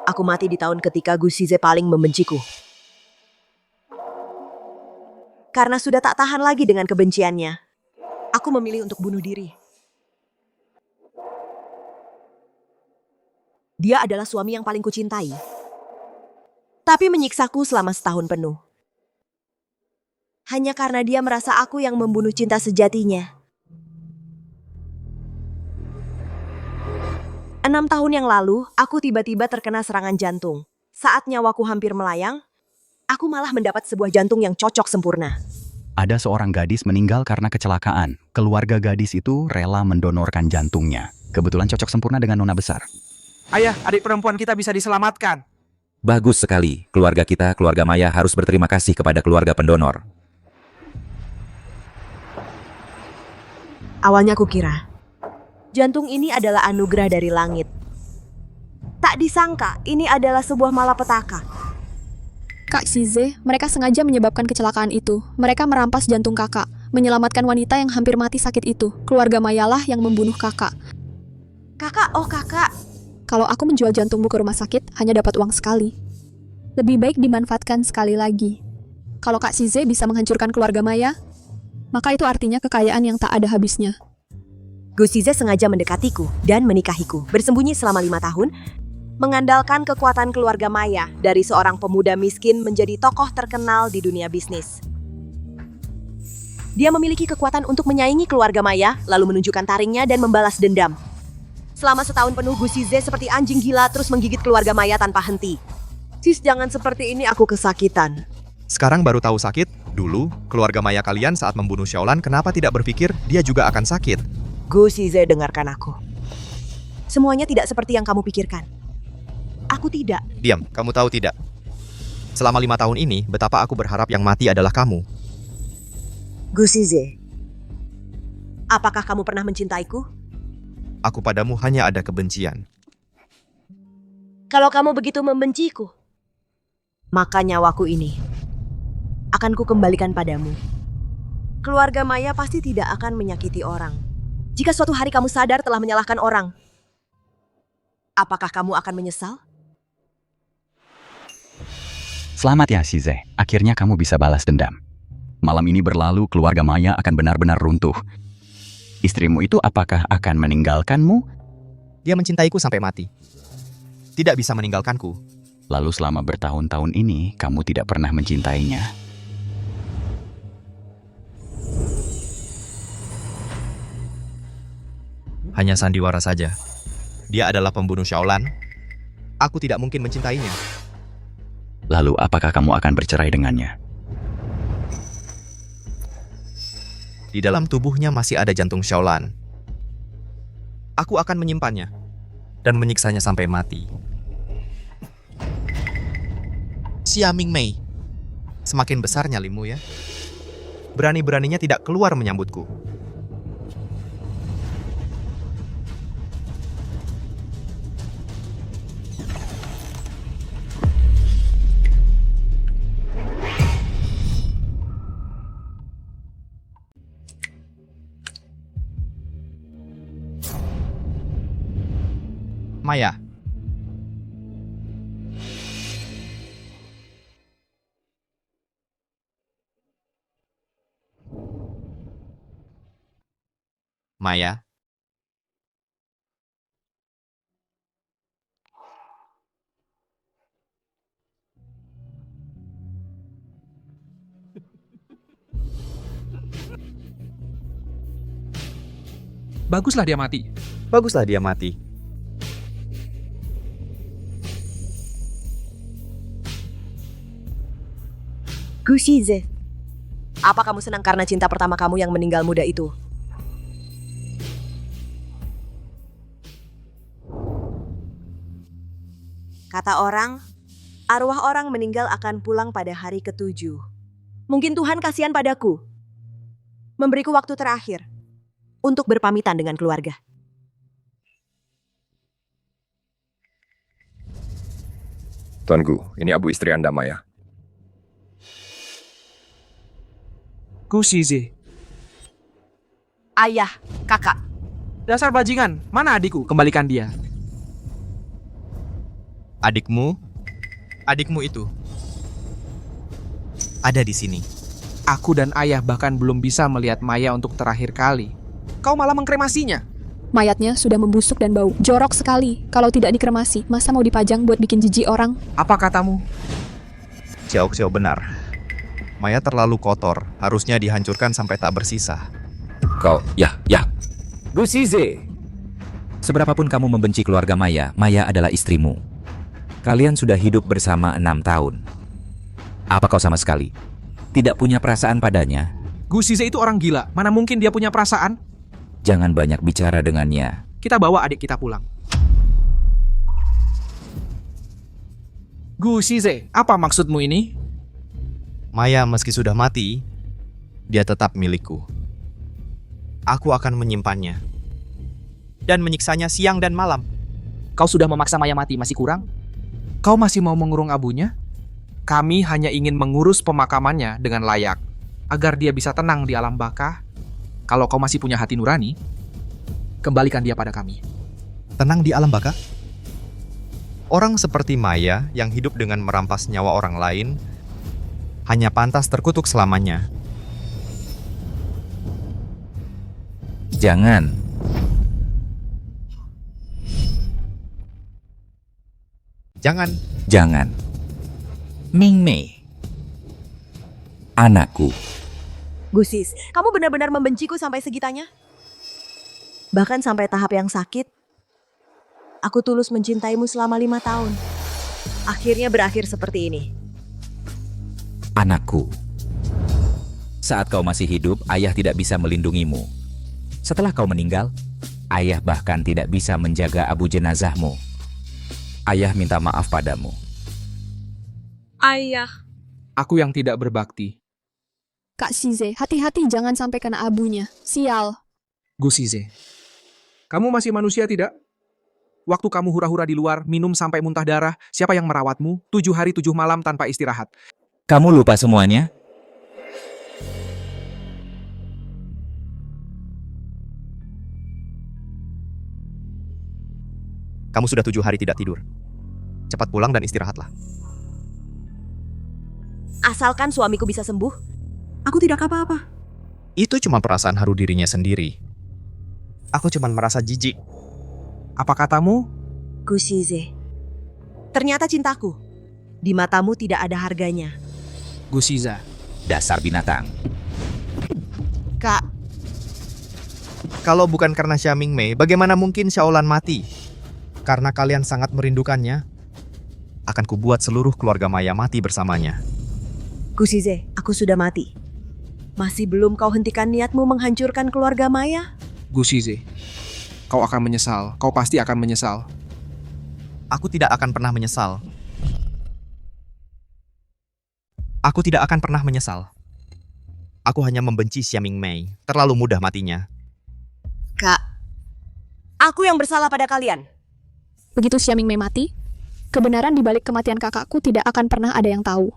Aku mati di tahun ketika Gu Shize paling membenciku. Karena sudah tak tahan lagi dengan kebenciannya, aku memilih untuk bunuh diri. Dia adalah suami yang paling kucintai, tapi menyiksaku selama setahun penuh. Hanya karena dia merasa aku yang membunuh cinta sejatinya. 6 tahun yang lalu, aku tiba-tiba terkena serangan jantung. Saat nyawaku hampir melayang, aku malah mendapat sebuah jantung yang cocok sempurna. Ada seorang gadis meninggal karena kecelakaan. Keluarga gadis itu rela mendonorkan jantungnya. Kebetulan cocok sempurna dengan nona besar. Ayah, adik perempuan kita bisa diselamatkan. Bagus sekali. Keluarga kita, keluarga Maya harus berterima kasih kepada keluarga pendonor. Awalnya aku kira, jantung ini adalah anugerah dari langit. Tak disangka, ini adalah sebuah malapetaka. Kak Shize, mereka sengaja menyebabkan kecelakaan itu. Mereka merampas jantung kakak, menyelamatkan wanita yang hampir mati sakit itu. Keluarga Mayalah yang membunuh kakak. Kakak, oh kakak. Kalau aku menjual jantungmu ke rumah sakit, hanya dapat uang sekali. Lebih baik dimanfaatkan sekali lagi. Kalau Kak Shize bisa menghancurkan keluarga Maya, maka itu artinya kekayaan yang tak ada habisnya. Gu Shize sengaja mendekatiku dan menikahiku. Bersembunyi selama 5 tahun, mengandalkan kekuatan keluarga Maya dari seorang pemuda miskin menjadi tokoh terkenal di dunia bisnis. Dia memiliki kekuatan untuk menyaingi keluarga Maya, lalu menunjukkan taringnya dan membalas dendam. Selama setahun penuh, Gu Shize seperti anjing gila terus menggigit keluarga Maya tanpa henti. Sis, jangan seperti ini, aku kesakitan. Sekarang baru tahu sakit? Dulu, keluarga Maya kalian saat membunuh Xiaolan kenapa tidak berpikir dia juga akan sakit? Gu Shize, dengarkan aku. Semuanya tidak seperti yang kamu pikirkan. Aku tidak. Diam, kamu tahu tidak? Selama 5 tahun ini, betapa aku berharap yang mati adalah kamu. Gu Shize, apakah kamu pernah mencintaiku? Aku padamu hanya ada kebencian. Kalau kamu begitu membenciku, maka nyawaku ini akan kukembalikan padamu. Keluarga Maya pasti tidak akan menyakiti orang. Jika suatu hari kamu sadar telah menyalahkan orang, apakah kamu akan menyesal? Selamat ya Shize, akhirnya kamu bisa balas dendam. Malam ini berlalu, keluarga Maya akan benar-benar runtuh. Istrimu itu apakah akan meninggalkanmu? Dia mencintaiku sampai mati. Tidak bisa meninggalkanku. Lalu selama bertahun-tahun ini, kamu tidak pernah mencintainya. Hanya sandiwara saja. Dia adalah pembunuh Xiaolan. Aku tidak mungkin mencintainya. Lalu apakah kamu akan bercerai dengannya? Di dalam tubuhnya masih ada jantung Xiaolan. Aku akan menyimpannya dan menyiksanya sampai mati. Xia Mingmei, semakin besar nyalimu ya. Berani-beraninya tidak keluar menyambutku. Maya. Maya. Baguslah dia mati. Baguslah dia mati. Gu Shize, apa kamu senang karena cinta pertama kamu yang meninggal muda itu? Kata orang, arwah orang meninggal akan pulang pada hari ke-7. Mungkin Tuhan kasihan padaku, memberiku waktu terakhir untuk berpamitan dengan keluarga. Tuan Gu, ini abu istri Anda, Maya. Gu Shize. Ayah, kakak, Dasar bajingan, mana adikku? Kembalikan dia. Adikmu itu ada di sini. Aku dan ayah bahkan belum bisa melihat Maya untuk terakhir kali. Kau malah mengkremasinya. Mayatnya sudah membusuk dan bau. Jorok sekali. Kalau tidak dikremasi, masa mau dipajang buat bikin jijik orang? Apa katamu? Xiao Xiao benar. Maya terlalu kotor, harusnya dihancurkan sampai tak bersisa. Kau, ya. Gu Shize. Seberapapun kamu membenci keluarga Maya, Maya adalah istrimu. Kalian sudah hidup bersama 6 tahun. Apa kau sama sekali tidak punya perasaan padanya? Gu Shize itu orang gila. Mana mungkin dia punya perasaan? Jangan banyak bicara dengannya. Kita bawa adik kita pulang. Gu Shize, apa maksudmu ini? Maya meski sudah mati, dia tetap milikku. Aku akan menyimpannya dan menyiksanya siang dan malam. Kau sudah memaksa Maya mati, masih kurang? Kau masih mau mengurung abunya? Kami hanya ingin mengurus pemakamannya dengan layak, agar dia bisa tenang di alam baka. Kalau kau masih punya hati nurani, kembalikan dia pada kami. Tenang di alam baka? Orang seperti Maya yang hidup dengan merampas nyawa orang lain hanya pantas terkutuk selamanya. Jangan. Jangan. Ming Mei. Anakku. Gusis, kamu benar-benar membenciku sampai segitanya? Bahkan sampai tahap yang sakit? Aku tulus mencintaimu selama 5 tahun. Akhirnya berakhir seperti ini. Anakku. Saat kau masih hidup, ayah tidak bisa melindungimu. Setelah kau meninggal, ayah bahkan tidak bisa menjaga abu jenazahmu. Ayah minta maaf padamu. Ayah. Aku yang tidak berbakti. Kak Shize, hati-hati jangan sampai kena abunya. Sial. Gu Shize, kamu masih manusia tidak? Waktu kamu hura-hura di luar, minum sampai muntah darah, siapa yang merawatmu? 7 hari 7 malam tanpa istirahat. Kamu lupa semuanya? Kamu sudah 7 hari tidak tidur. Cepat pulang dan istirahatlah. Asalkan suamiku bisa sembuh, aku tidak apa-apa. Itu cuma perasaan haru dirinya sendiri. Aku cuma merasa jijik. Apa katamu? Gusize, ternyata cintaku di matamu tidak ada harganya. Gu Shiza, Dasar binatang. Kak, Kalau bukan karena Xia Mingmei, bagaimana mungkin Xiaolan mati? Karena kalian sangat merindukannya, akan kubuat seluruh keluarga Maya mati bersamanya. Gusize, aku sudah mati. Masih belum kau hentikan niatmu menghancurkan keluarga Maya? Gu Shize, kau akan menyesal. Kau pasti akan menyesal. Aku tidak akan pernah menyesal. Aku tidak akan pernah menyesal. Aku hanya membenci Xia Mingmei. Terlalu mudah matinya. Kak, aku yang bersalah pada kalian. Begitu Xia Mingmei mati, kebenaran di balik kematian kakakku tidak akan pernah ada yang tahu.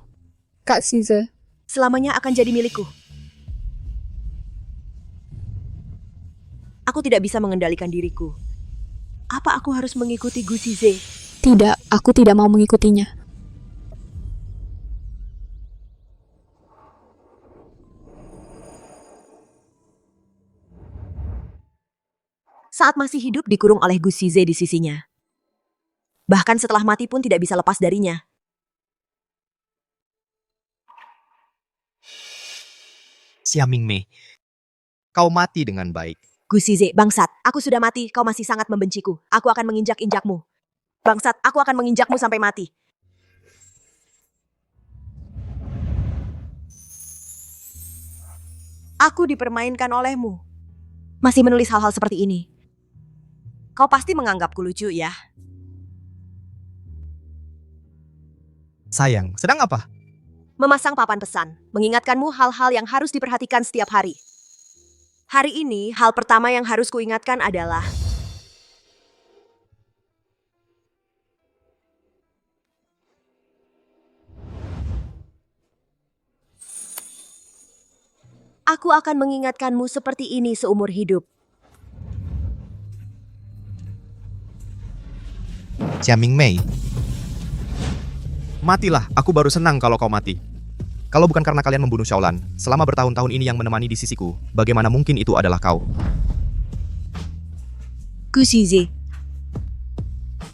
Kak Shize. Selamanya akan jadi milikku. Aku tidak bisa mengendalikan diriku. Apa aku harus mengikuti Gusize? Tidak, aku tidak mau mengikutinya. Saat masih hidup dikurung oleh Gusize di sisinya. Bahkan setelah mati pun tidak bisa lepas darinya. Xia Mingmei, kau mati dengan baik. Gusize, bangsat, aku sudah mati, kau masih sangat membenciku. Aku akan menginjak-injakmu. Bangsat, aku akan menginjakmu sampai mati. Aku dipermainkan olehmu. Masih menulis hal-hal seperti ini. Kau pasti menganggapku lucu ya? Sayang, sedang apa? Memasang papan pesan, mengingatkanmu hal-hal yang harus diperhatikan setiap hari. Hari ini, hal pertama yang harus kuingatkan adalah aku akan mengingatkanmu seperti ini seumur hidup. Xia Mingmei, Matilah, aku baru senang kalau kau mati. Kalau bukan karena kalian membunuh Xiaolan, selama bertahun-tahun ini yang menemani di sisiku, bagaimana mungkin itu adalah kau? Gu Xize,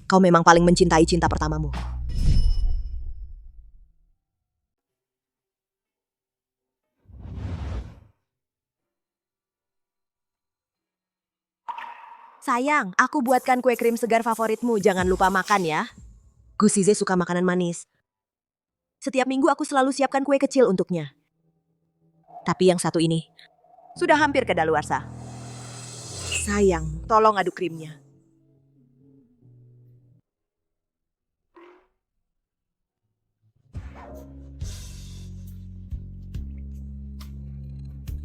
kau memang paling mencintai cinta pertamamu. Sayang, aku buatkan kue krim segar favoritmu. Jangan lupa makan ya. Gu Xize suka makanan manis. Setiap minggu aku selalu siapkan kue kecil untuknya. Tapi yang satu ini sudah hampir kadaluarsa. Sayang, tolong aduk krimnya.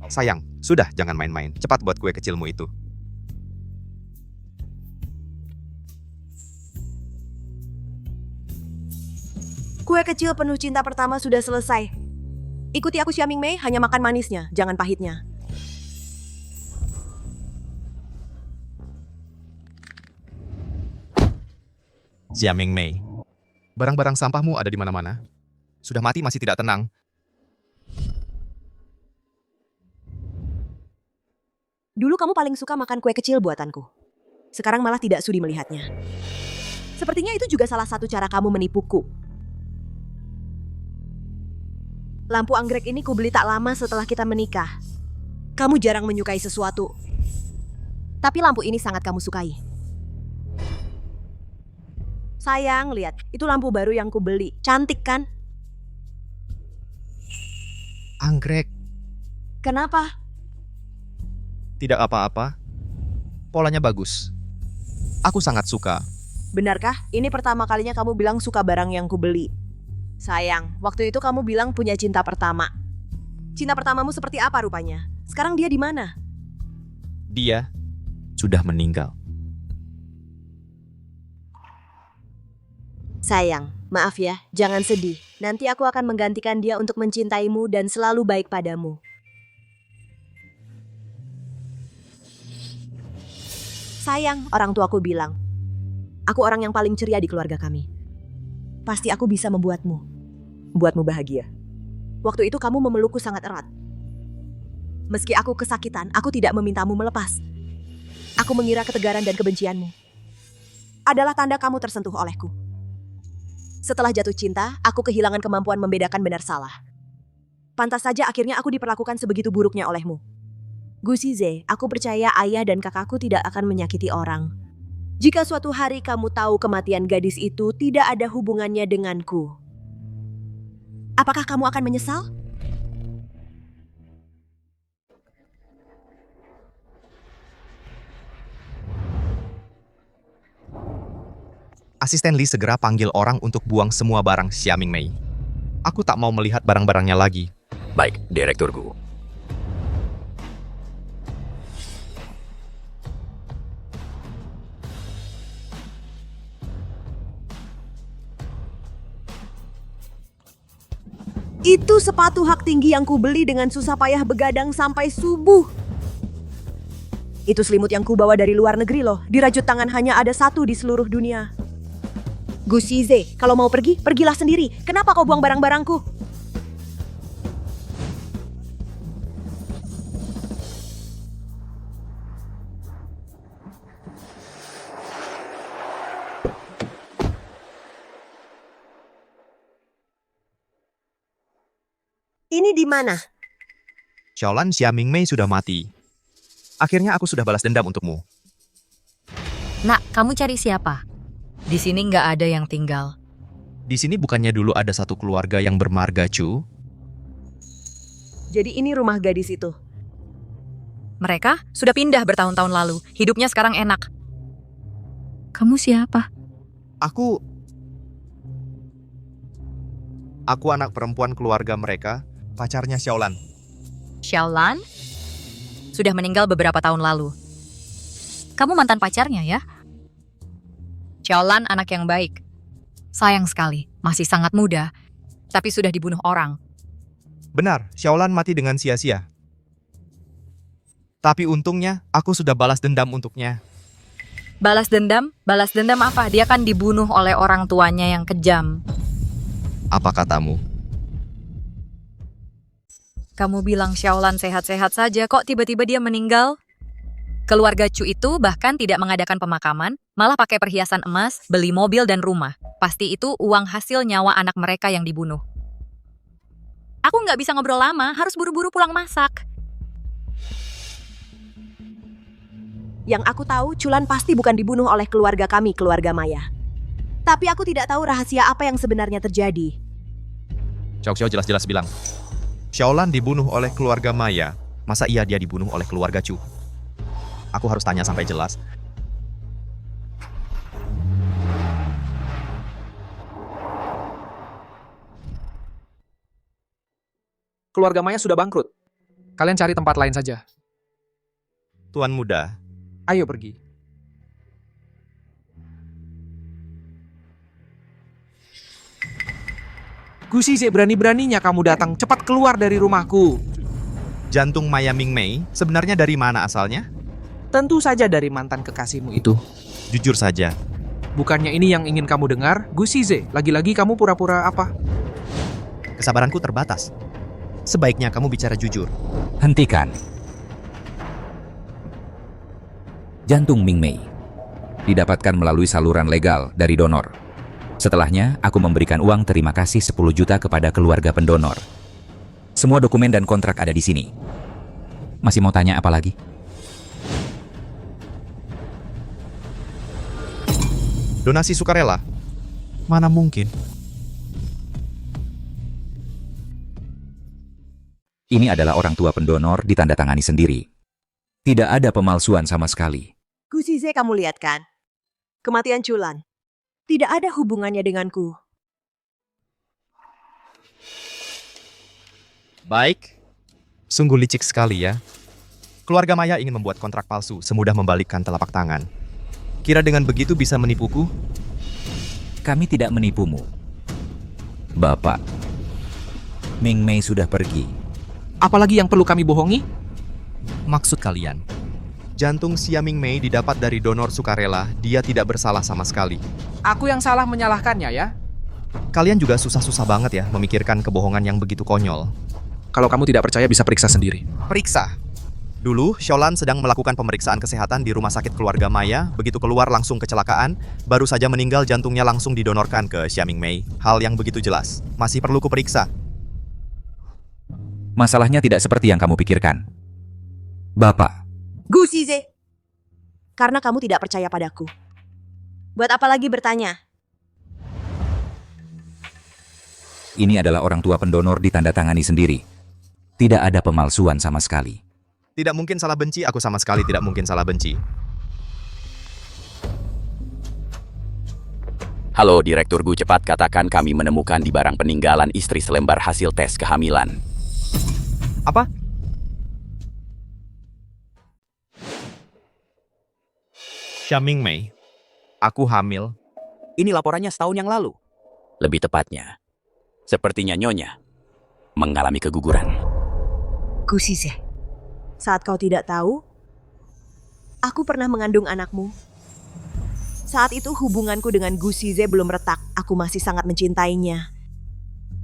Sayang, sudah jangan main-main. Cepat buat kue kecilmu itu. Kue kecil penuh cinta pertama sudah selesai. Ikuti aku Xia Mingmei, hanya makan manisnya, jangan pahitnya. Xia Mingmei, barang-barang sampahmu ada di mana-mana. Sudah mati masih tidak tenang. Dulu kamu paling suka makan kue kecil buatanku. Sekarang malah tidak sudi melihatnya. Sepertinya itu juga salah satu cara kamu menipuku. Lampu anggrek ini kubeli tak lama setelah kita menikah. Kamu jarang menyukai sesuatu. Tapi lampu ini sangat kamu sukai. Sayang, lihat. Itu lampu baru yang kubeli. Cantik kan? Anggrek, Kenapa? tidak apa-apa. Polanya bagus. Aku sangat suka. Benarkah? Ini pertama kalinya kamu bilang suka barang yang kubeli. Sayang, waktu itu kamu bilang punya cinta pertama. Cinta pertamamu seperti apa rupanya? Sekarang dia di mana? Dia sudah meninggal. Sayang, maaf ya, jangan sedih. Nanti aku akan menggantikan dia untuk mencintaimu dan selalu baik padamu. Sayang, orang tuaku bilang, aku orang yang paling ceria di keluarga kami. Pasti aku bisa membuatmu bahagia. Waktu itu kamu memelukku sangat erat. Meski aku kesakitan, aku tidak memintamu melepas. Aku mengira ketegaran dan kebencianmu adalah tanda kamu tersentuh olehku. Setelah jatuh cinta, aku kehilangan kemampuan membedakan benar salah. Pantas saja akhirnya aku diperlakukan sebegitu buruknya olehmu. Gu Xize, aku percaya ayah dan kakakku tidak akan menyakiti orang. Jika suatu hari kamu tahu kematian gadis itu tidak ada hubungannya denganku, apakah kamu akan menyesal? Asisten Li segera panggil orang untuk buang semua barang Xia Mingmei. Aku tak mau melihat barang-barangnya lagi. Baik, Direktur Gu. Itu sepatu hak tinggi yang kubeli dengan susah payah begadang sampai subuh. Itu selimut yang kubawa dari luar negeri loh. Dirajut tangan hanya ada satu di seluruh dunia. Gu Xize, kalau mau pergi, pergilah sendiri. Kenapa kau buang barang-barangku? Ini di mana? Xiaolan Xia Mingmei sudah mati. Akhirnya aku sudah balas dendam untukmu. Nak, kamu cari siapa? Di sini nggak ada yang tinggal. Di sini bukannya dulu ada satu keluarga yang bermarga, Chu? Jadi ini rumah gadis itu. Mereka sudah pindah bertahun-tahun lalu. Hidupnya sekarang enak. Kamu siapa? Aku anak perempuan keluarga mereka, pacarnya Xiaolan. Xiaolan? Sudah meninggal beberapa tahun lalu. Kamu mantan pacarnya ya? Xiaolan anak yang baik. Sayang sekali, masih sangat muda, tapi sudah dibunuh orang. Benar, Xiaolan mati dengan sia-sia. Tapi untungnya, aku sudah balas dendam untuknya. Balas dendam? Balas dendam apa? Dia kan dibunuh oleh orang tuanya yang kejam. Apa katamu? Kamu bilang Xiaolan sehat-sehat saja, kok tiba-tiba dia meninggal? Keluarga Chu itu bahkan tidak mengadakan pemakaman, malah pakai perhiasan emas, beli mobil dan rumah. Pasti itu uang hasil nyawa anak mereka yang dibunuh. Aku nggak bisa ngobrol lama, harus buru-buru pulang masak. Yang aku tahu, Chulan pasti bukan dibunuh oleh keluarga kami, keluarga Maya. Tapi aku tidak tahu rahasia apa yang sebenarnya terjadi. Xiao Xiao jelas-jelas bilang, Xiaolan dibunuh oleh keluarga Maya. Masa iya dia dibunuh oleh keluarga Chu? Aku harus tanya sampai jelas. Keluarga Maya sudah bangkrut. Kalian cari tempat lain saja. Tuan muda, Ayo pergi. Gu Shize, berani-beraninya kamu datang. Cepat keluar dari rumahku. jantung Maya Mingmei sebenarnya dari mana asalnya? Tentu saja dari mantan kekasihmu itu. Jujur saja, Bukannya ini yang ingin kamu dengar? Gu Shize, lagi-lagi kamu pura-pura apa? kesabaranku terbatas. Sebaiknya kamu bicara jujur. Hentikan. Jantung Mingmei didapatkan melalui saluran legal dari donor. Setelahnya, aku memberikan uang terima kasih 10 juta kepada keluarga pendonor. Semua dokumen dan kontrak ada di sini. Masih mau tanya apa lagi? Donasi sukarela? Mana mungkin? Ini adalah orang tua pendonor ditandatangani sendiri. Tidak ada pemalsuan sama sekali. Gu Shize, kamu lihat kan? Kematian Chulan tidak ada hubungannya denganku. Baik. Sungguh licik sekali ya. Keluarga Maya ingin membuat kontrak palsu semudah membalikkan telapak tangan. Kira dengan begitu bisa menipuku? Kami tidak menipumu. Bapak, Mingmei sudah pergi. Apalagi yang perlu kami bohongi? Maksud kalian? Jantung Xia Mingmei didapat dari donor sukarela, dia tidak bersalah sama sekali. Aku yang salah menyalahkannya ya. Kalian juga susah-susah banget ya memikirkan kebohongan yang begitu konyol. Kalau kamu tidak percaya bisa periksa sendiri. Periksa. Dulu, Xiaolan sedang melakukan pemeriksaan kesehatan di rumah sakit keluarga Maya. Begitu keluar langsung kecelakaan, baru saja meninggal jantungnya langsung didonorkan ke Xia Mingmei. Hal yang begitu jelas. Masih perlu kuperiksa. Masalahnya tidak seperti yang kamu pikirkan. Bapak, Gu Shize, karena kamu tidak percaya padaku. Buat apa lagi bertanya? ini adalah orang tua pendonor ditandatangani sendiri. Tidak ada pemalsuan sama sekali. Tidak mungkin salah benci, aku sama sekali tidak mungkin salah benci. Halo Direktur Gu, cepat katakan kami menemukan di barang peninggalan istri selembar hasil tes kehamilan. Apa? Xia Mingmei, aku hamil. Ini laporannya setahun yang lalu. Lebih tepatnya, sepertinya Nyonya mengalami keguguran. Gu Shize, saat kau tidak tahu, aku pernah mengandung anakmu. Saat itu hubunganku dengan Gu Shize belum retak, aku masih sangat mencintainya.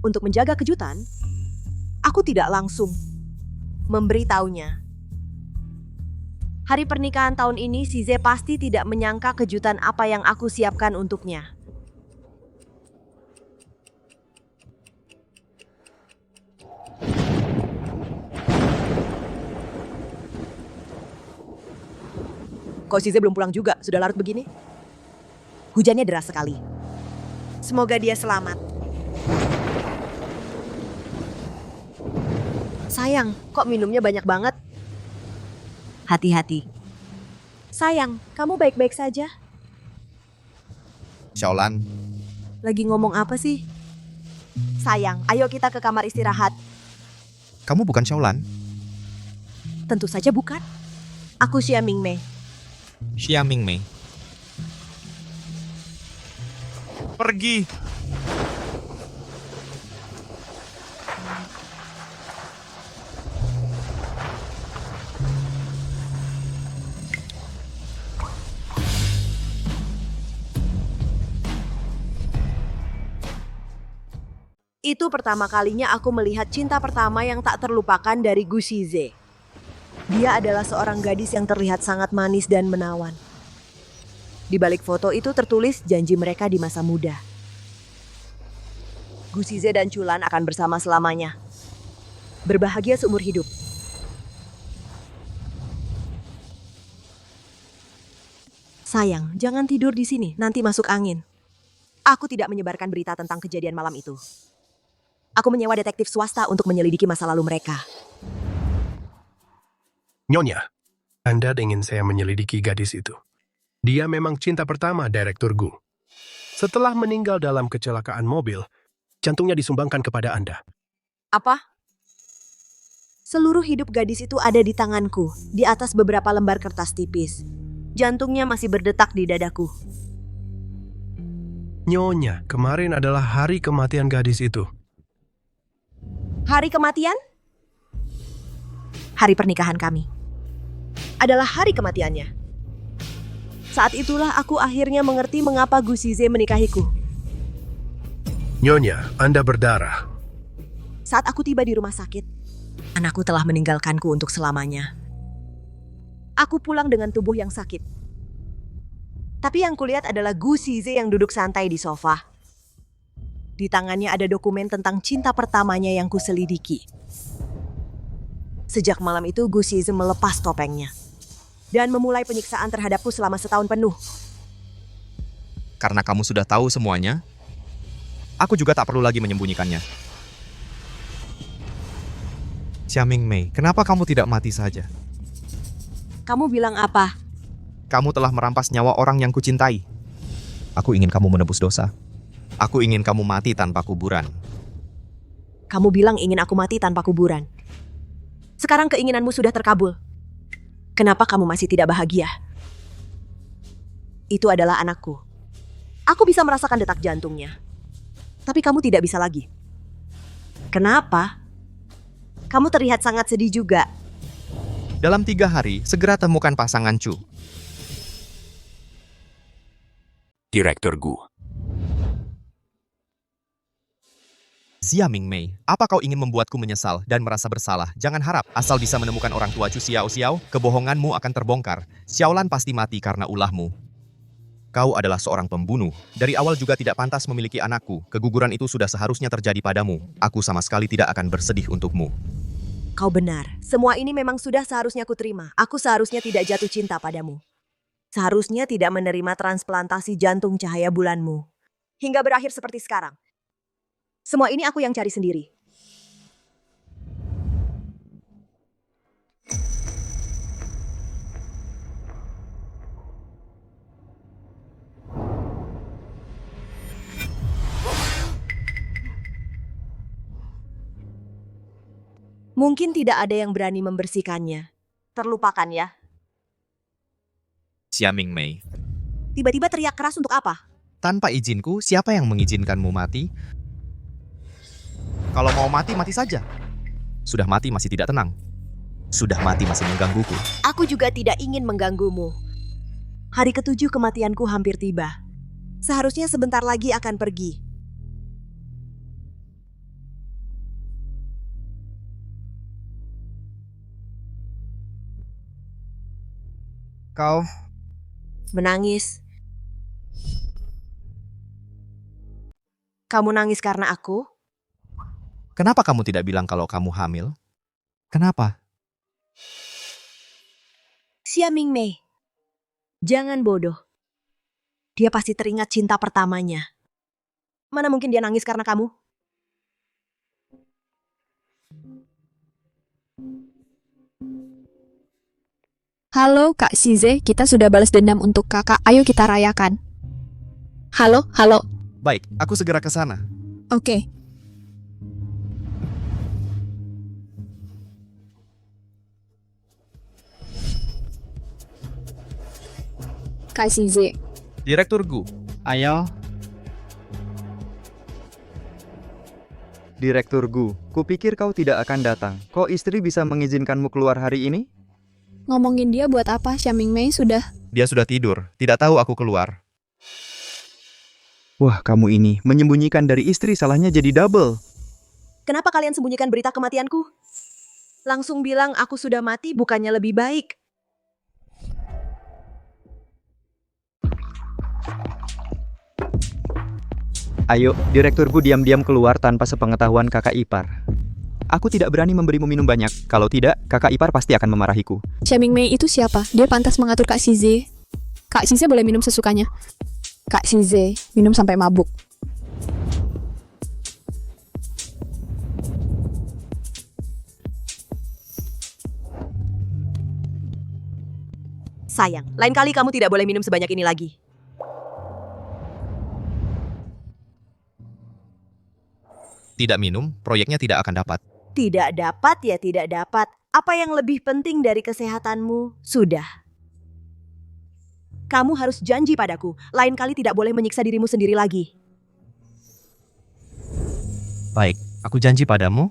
Untuk menjaga kejutan, aku tidak langsung memberitahunya. Hari pernikahan tahun ini, Shize pasti tidak menyangka kejutan apa yang aku siapkan untuknya. Kok Shize belum pulang juga? Sudah larut begini? Hujannya deras sekali. Semoga dia selamat. Sayang, kok minumnya banyak banget? Hati-hati. Sayang, kamu baik-baik saja? Xiaolan, Lagi ngomong apa sih? Sayang, ayo kita ke kamar istirahat. kamu bukan Xiaolan? Tentu saja bukan. Aku Xia Mingmei. Xia Mingmei. Pergi. Itu pertama kalinya aku melihat cinta pertama yang tak terlupakan dari Gu Shize. Dia adalah seorang gadis yang terlihat sangat manis dan menawan. Di balik foto itu tertulis janji mereka di masa muda. Gu Shize dan Chulan akan bersama selamanya. Berbahagia seumur hidup. Sayang, jangan tidur di sini, nanti masuk angin. Aku tidak menyebarkan berita tentang kejadian malam itu. Aku menyewa detektif swasta untuk menyelidiki masa lalu mereka. Nyonya, Anda ingin saya menyelidiki gadis itu. Dia memang cinta pertama Direktur Gu. Setelah meninggal dalam kecelakaan mobil, jantungnya disumbangkan kepada Anda. Apa? Seluruh hidup gadis itu ada di tanganku, di atas beberapa lembar kertas tipis. Jantungnya masih berdetak di dadaku. Nyonya, kemarin adalah hari kematian gadis itu. Hari kematian? Hari pernikahan kami. Adalah hari kematiannya. Saat itulah aku akhirnya mengerti mengapa Gu Shize menikahiku. Nyonya, Anda berdarah. Saat aku tiba di rumah sakit, anakku telah meninggalkanku untuk selamanya. Aku pulang dengan tubuh yang sakit. Tapi yang kulihat adalah Gu Shize yang duduk santai di sofa. Di tangannya ada dokumen tentang cinta pertamanya yang kuselidiki. Sejak malam itu Gu Shize melepas topengnya dan memulai penyiksaan terhadapku selama setahun penuh. Karena kamu sudah tahu semuanya, aku juga tak perlu lagi menyembunyikannya. Xiaming Mei, kenapa kamu tidak mati saja? Kamu bilang apa? Kamu telah merampas nyawa orang yang kucintai. Aku ingin kamu menebus dosa. Aku ingin kamu mati tanpa kuburan. Kamu bilang ingin aku mati tanpa kuburan. Sekarang keinginanmu sudah terkabul. Kenapa kamu masih tidak bahagia? Itu adalah anakku. Aku bisa merasakan detak jantungnya. Tapi kamu tidak bisa lagi. Kenapa? Kamu terlihat sangat sedih juga. Dalam 3 hari, segera temukan pasangan Chu. Direktur Gu. Xiaming Mei, apa kau ingin membuatku menyesal dan merasa bersalah? Jangan harap, asal bisa menemukan orang tua Chu Xiao Xiao, kebohonganmu akan terbongkar. Xiaolan pasti mati karena ulahmu. Kau adalah seorang pembunuh. Dari awal juga tidak pantas memiliki anakku. Keguguran itu sudah seharusnya terjadi padamu. Aku sama sekali tidak akan bersedih untukmu. Kau benar. Semua ini memang sudah seharusnya kuterima. Aku seharusnya tidak jatuh cinta padamu. Seharusnya tidak menerima transplantasi jantung cahaya bulanmu. Hingga berakhir seperti sekarang. Semua ini aku yang cari sendiri. Mungkin tidak ada yang berani membersihkannya. Terlupakan ya. Xiaming Mei, Tiba-tiba teriak keras untuk apa? tanpa izinku, siapa yang mengizinkanmu mati? Kalau mau mati, mati saja. Sudah mati masih tidak tenang. Sudah mati masih menggangguku. Aku juga tidak ingin mengganggumu. Hari ke-7 kematianku hampir tiba. Seharusnya sebentar lagi akan pergi. Kau Menangis. Kamu nangis karena aku? Kenapa kamu tidak bilang kalau kamu hamil? Kenapa? Xiaming Mei. Jangan bodoh. Dia pasti teringat cinta pertamanya. Mana mungkin dia nangis karena kamu? Halo Kak Shize, kita sudah balas dendam untuk kakak, ayo kita rayakan. Halo, halo. Baik, aku segera ke sana. Oke. Kak Shize, Direktur Gu, Ayo. Direktur Gu, kupikir kau tidak akan datang. Kok istri bisa mengizinkanmu keluar hari ini? ngomongin dia buat apa? Xiaming Mei sudah. dia sudah tidur. Tidak tahu aku keluar. Wah, kamu ini menyembunyikan dari istri, salahnya jadi double. Kenapa kalian sembunyikan berita kematianku? Langsung bilang aku sudah mati, bukannya lebih baik. Ayo, direkturku diam-diam keluar tanpa sepengetahuan kakak ipar. Aku tidak berani memberimu minum banyak. Kalau tidak, kakak ipar pasti akan memarahiku. Xiaming Mei itu siapa? Dia pantas mengatur Kak Shize. Kak Shize boleh minum sesukanya. Kak Shize, minum sampai mabuk. Sayang, lain kali kamu tidak boleh minum sebanyak ini lagi. Tidak minum, proyeknya tidak akan dapat. Tidak dapat ya tidak dapat. Apa yang lebih penting dari kesehatanmu? Sudah. Kamu harus janji padaku. Lain kali tidak boleh menyiksa dirimu sendiri lagi. Baik, aku janji padamu.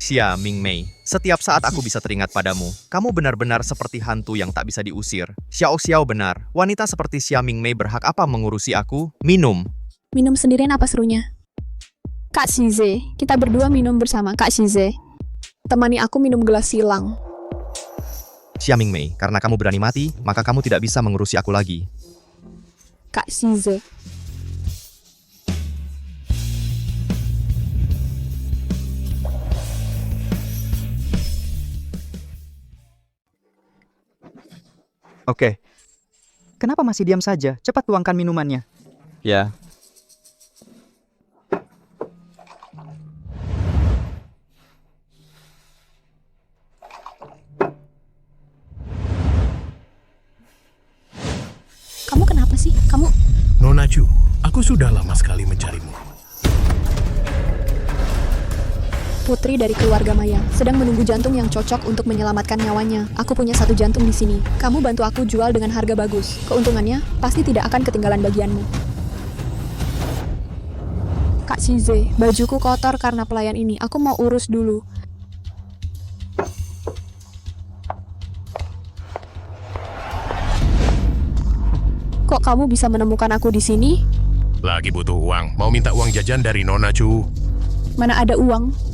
Xia Mingmei, setiap saat aku bisa teringat padamu. Kamu benar-benar seperti hantu yang tak bisa diusir. Xiao Xiao benar. Wanita seperti Xia Mingmei berhak apa mengurusi aku? Minum. Minum sendirian apa serunya? Kak Shize, kita berdua minum bersama. Kak Shize, temani aku minum gelas silang. Xia Mingmei, karena kamu berani mati, maka kamu tidak bisa mengurusi aku lagi. Kak Shize. Oke. Kenapa masih diam saja? Cepat tuangkan minumannya. Ya. Kamu kenapa sih? Kamu... Nona Chu, aku sudah lama sekali mencarimu. Putri dari keluarga Maya sedang menunggu jantung yang cocok untuk menyelamatkan nyawanya. Aku punya 1 jantung di sini. Kamu bantu aku jual dengan harga bagus. Keuntungannya pasti tidak akan ketinggalan bagianmu. Kak Shize, bajuku kotor karena pelayan ini. Aku mau urus dulu. Kok kamu bisa menemukan aku di sini? Lagi butuh uang. Mau minta uang jajan dari Nona Chu. Mana ada uang?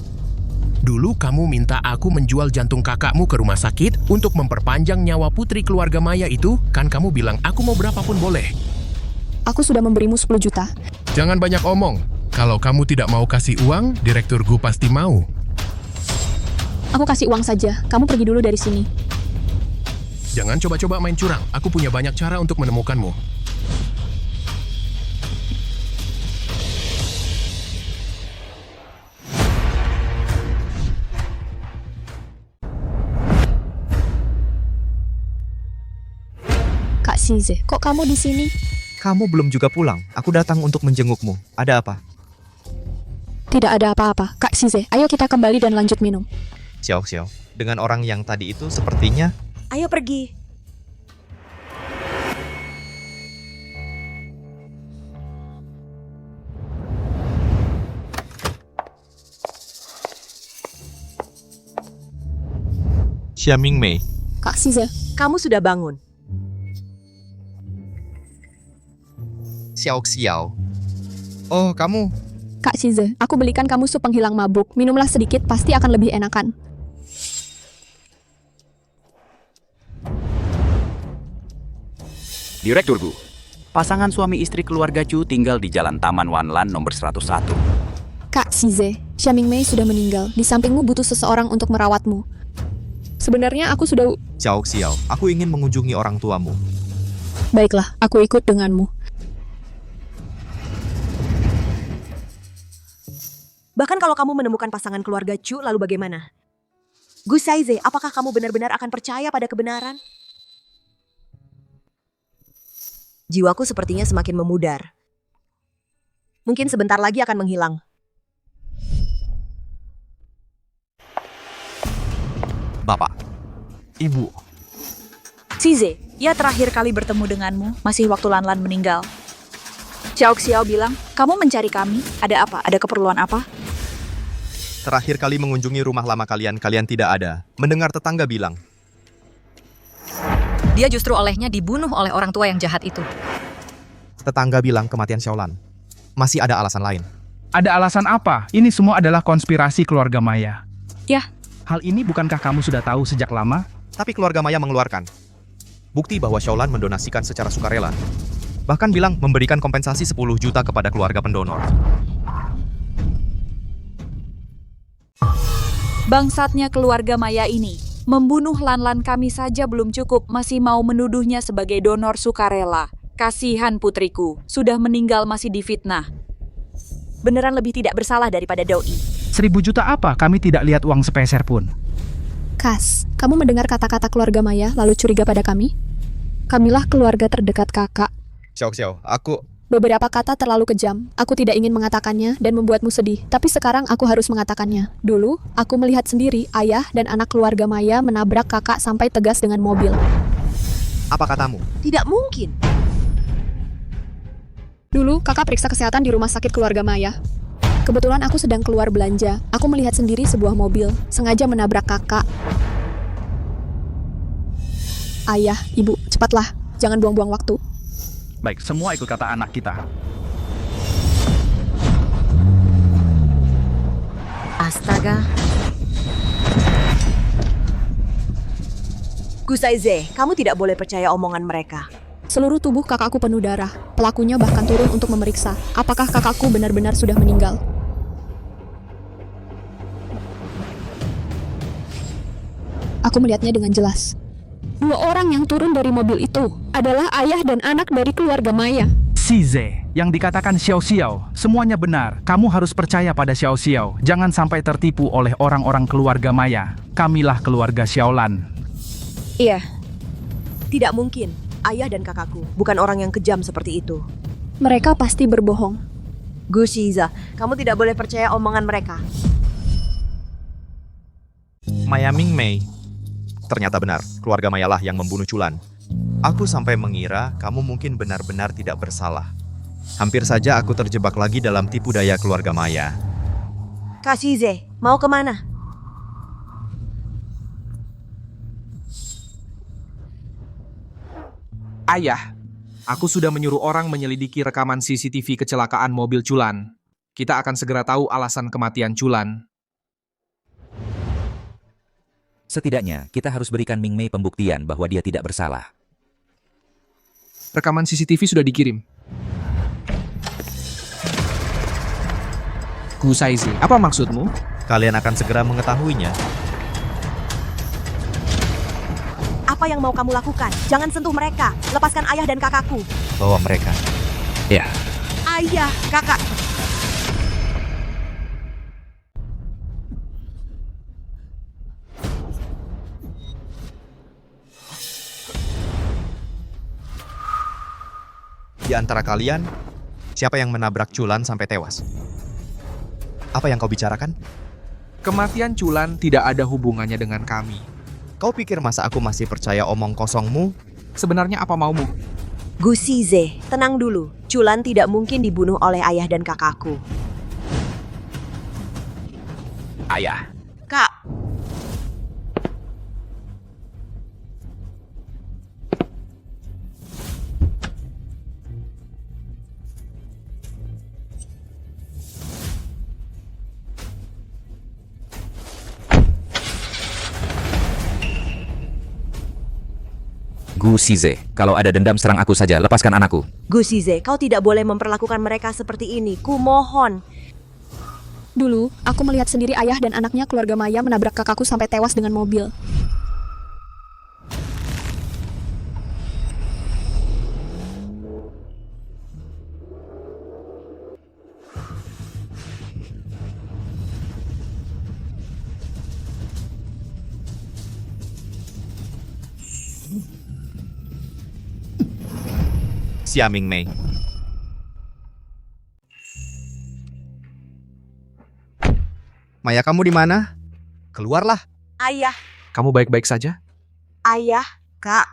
Dulu kamu minta aku menjual jantung kakakmu ke rumah sakit untuk memperpanjang nyawa putri keluarga Maya itu. Kan kamu bilang aku mau berapapun boleh. Aku sudah memberimu 10 juta. Jangan banyak omong. Kalau kamu tidak mau kasih uang, direktur Gu pasti mau. Aku kasih uang saja. Kamu pergi dulu dari sini. Jangan coba-coba main curang. Aku punya banyak cara untuk menemukanmu. Kak Shize, kok kamu di sini? Kamu belum juga pulang. Aku datang untuk menjengukmu. Ada apa? Tidak ada apa-apa. Kak Shize, ayo kita kembali dan lanjut minum. Xiao Xiao, dengan orang yang tadi itu sepertinya... Ayo pergi. Xia Mingmei, Kak Shize, Kamu sudah bangun. Xiao Xiao. Oh, kamu. Kak Shize, aku belikan kamu sup penghilang mabuk. Minumlah sedikit, pasti akan lebih enakan. Direktur Gu, pasangan suami istri keluarga Chu tinggal di Jalan Taman Wanlan nomor 101. Kak Shize, Xiaming Mei sudah meninggal. Di sampingmu butuh seseorang untuk merawatmu. Sebenarnya aku sudah... Xiao Xiao, aku ingin mengunjungi orang tuamu. Baiklah, aku ikut denganmu. Bahkan kalau kamu menemukan pasangan keluarga Chu, lalu bagaimana? Gu Saize, apakah kamu benar-benar akan percaya pada kebenaran? Jiwaku sepertinya semakin memudar. Mungkin sebentar lagi akan menghilang. Bapak. Ibu. Shize, ia terakhir kali bertemu denganmu, masih waktu Lanlan meninggal. Xiao Xiao bilang, kamu mencari kami, ada apa? Ada keperluan apa? Terakhir kali mengunjungi rumah lama kalian tidak ada. Mendengar tetangga bilang, Dia justru olehnya dibunuh oleh orang tua yang jahat itu. tetangga bilang kematian Xiaolan. Masih ada alasan lain. Ada alasan apa? Ini semua adalah konspirasi keluarga Maya. Yah. Hal ini bukankah kamu sudah tahu sejak lama? Tapi keluarga Maya mengeluarkan bukti bahwa Xiaolan mendonasikan secara sukarela. Bahkan bilang memberikan kompensasi 10 juta kepada keluarga pendonor. Bangsatnya keluarga Maya ini. Membunuh Lan-Lan kami saja belum cukup, masih mau menuduhnya sebagai donor sukarela. Kasihan putriku, sudah meninggal masih difitnah. Beneran lebih tidak bersalah daripada Doi. 1.000 juta apa? Kami tidak lihat uang sepeser pun. Kas, kamu mendengar kata-kata keluarga Maya lalu curiga pada kami? Kamilah keluarga terdekat kakak. Xiao, aku... Beberapa kata terlalu kejam. Aku tidak ingin mengatakannya dan membuatmu sedih. Tapi sekarang aku harus mengatakannya. Dulu, aku melihat sendiri ayah dan anak keluarga Maya menabrak kakak sampai tegas dengan mobil. Apa katamu? Tidak mungkin. Dulu, kakak periksa kesehatan di rumah sakit keluarga Maya. Kebetulan aku sedang keluar belanja. Aku melihat sendiri sebuah mobil, sengaja menabrak kakak. Ayah, ibu, cepatlah. Jangan buang-buang waktu. Baik, semua ikut kata anak kita. Astaga. Gusaize, kamu tidak boleh percaya omongan mereka. Seluruh tubuh kakakku penuh darah. Pelakunya bahkan turun untuk memeriksa apakah kakakku benar-benar sudah meninggal. Aku melihatnya dengan jelas. 2 orang yang turun dari mobil itu adalah ayah dan anak dari keluarga Maya. Size, yang dikatakan Xiao Xiao, semuanya benar. Kamu harus percaya pada Xiao Xiao. Jangan sampai tertipu oleh orang-orang keluarga Maya. Kamilah keluarga Xiaolan. Iya. Tidak mungkin. Ayah dan kakakku bukan orang yang kejam seperti itu. Mereka pasti berbohong. Gu Shiza, kamu tidak boleh percaya omongan mereka. Maya Mingmei. Ternyata benar, keluarga Maya lah yang membunuh Chulan. Aku sampai mengira kamu mungkin benar-benar tidak bersalah. Hampir saja aku terjebak lagi dalam tipu daya keluarga Maya. Kak Shize, mau kemana? Ayah, aku sudah menyuruh orang menyelidiki rekaman CCTV kecelakaan mobil Chulan. Kita akan segera tahu alasan kematian Chulan. Setidaknya, kita harus berikan Ming Mei pembuktian bahwa dia tidak bersalah. Rekaman CCTV sudah dikirim. Gu Saizi, apa maksudmu? Kalian akan segera mengetahuinya. Apa yang mau kamu lakukan? Jangan sentuh mereka. Lepaskan ayah dan kakakku. Bawa mereka. Ya. Ayah, kakak. Di antara kalian, siapa yang menabrak Chulan sampai tewas? Apa yang kau bicarakan? Kematian Chulan tidak ada hubungannya dengan kami. Kau pikir masa aku masih percaya omong kosongmu? Sebenarnya apa maumu? Gu Shize, tenang dulu. Chulan tidak mungkin dibunuh oleh ayah dan kakakku. Ayah. Kak. Gu Shize, kalau ada dendam serang aku saja, lepaskan anakku. Gu Shize, kau tidak boleh memperlakukan mereka seperti ini. Ku mohon. Dulu, aku melihat sendiri ayah dan anaknya keluarga Maya menabrak kakakku sampai tewas dengan mobil. Xia Mingmei. Maya, kamu di mana? Keluarlah. Ayah, Kamu baik-baik saja? ayah, kak.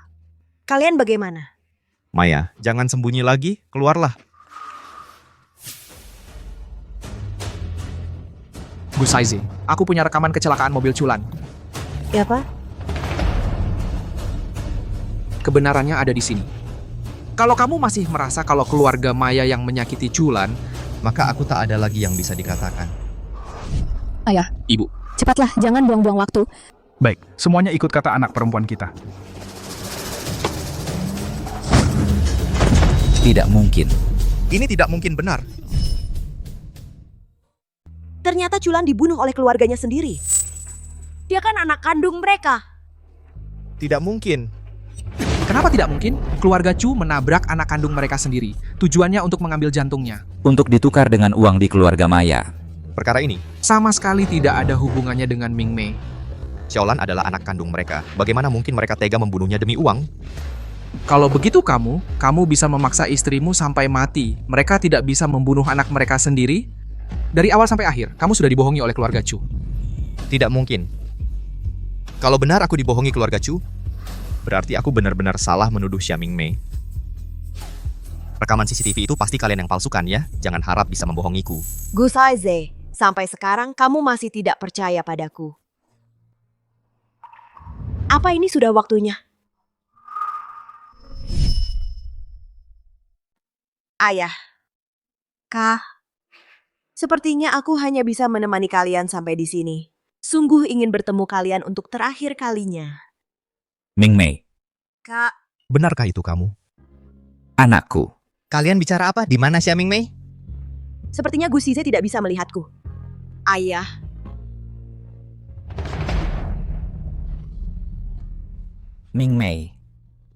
Kalian bagaimana? Maya, jangan sembunyi lagi. Keluarlah. Gu Saizi, aku punya rekaman kecelakaan mobil Chulan. Ya, Pak? Kebenarannya ada di sini. Kalau kamu masih merasa kalau keluarga Maya yang menyakiti Chulan, maka aku tak ada lagi yang bisa dikatakan. Ayah, Ibu, cepatlah, jangan buang-buang waktu. Baik, semuanya ikut kata anak perempuan kita. Tidak mungkin. Ini tidak mungkin benar. Ternyata Chulan dibunuh oleh keluarganya sendiri. Dia kan anak kandung mereka. Tidak mungkin. kenapa tidak mungkin? Keluarga Chu menabrak anak kandung mereka sendiri. Tujuannya untuk mengambil jantungnya. Untuk ditukar dengan uang di keluarga Maya. Perkara ini, Sama sekali tidak ada hubungannya dengan Ming Mei. Xiaolan adalah anak kandung mereka. Bagaimana mungkin mereka tega membunuhnya demi uang? Kalau begitu kamu bisa memaksa istrimu sampai mati. Mereka tidak bisa membunuh anak mereka sendiri. Dari awal sampai akhir, kamu sudah dibohongi oleh keluarga Chu. Tidak mungkin. Kalau benar aku dibohongi keluarga Chu, berarti aku benar-benar salah menuduh Xia Mingmei. Rekaman CCTV itu pasti kalian yang palsukan ya. Jangan harap bisa membohongiku. Gu Saize, sampai sekarang kamu masih tidak percaya padaku. Apa ini sudah waktunya? Ayah. Kak. Sepertinya aku hanya bisa menemani kalian sampai di sini. Sungguh ingin bertemu kalian untuk terakhir kalinya. Ming Mei, Kak, Benarkah itu kamu? anakku. Kalian bicara apa? Di mana Xia Mingmei? sepertinya Gu Size tidak bisa melihatku. Ayah, Ming Mei,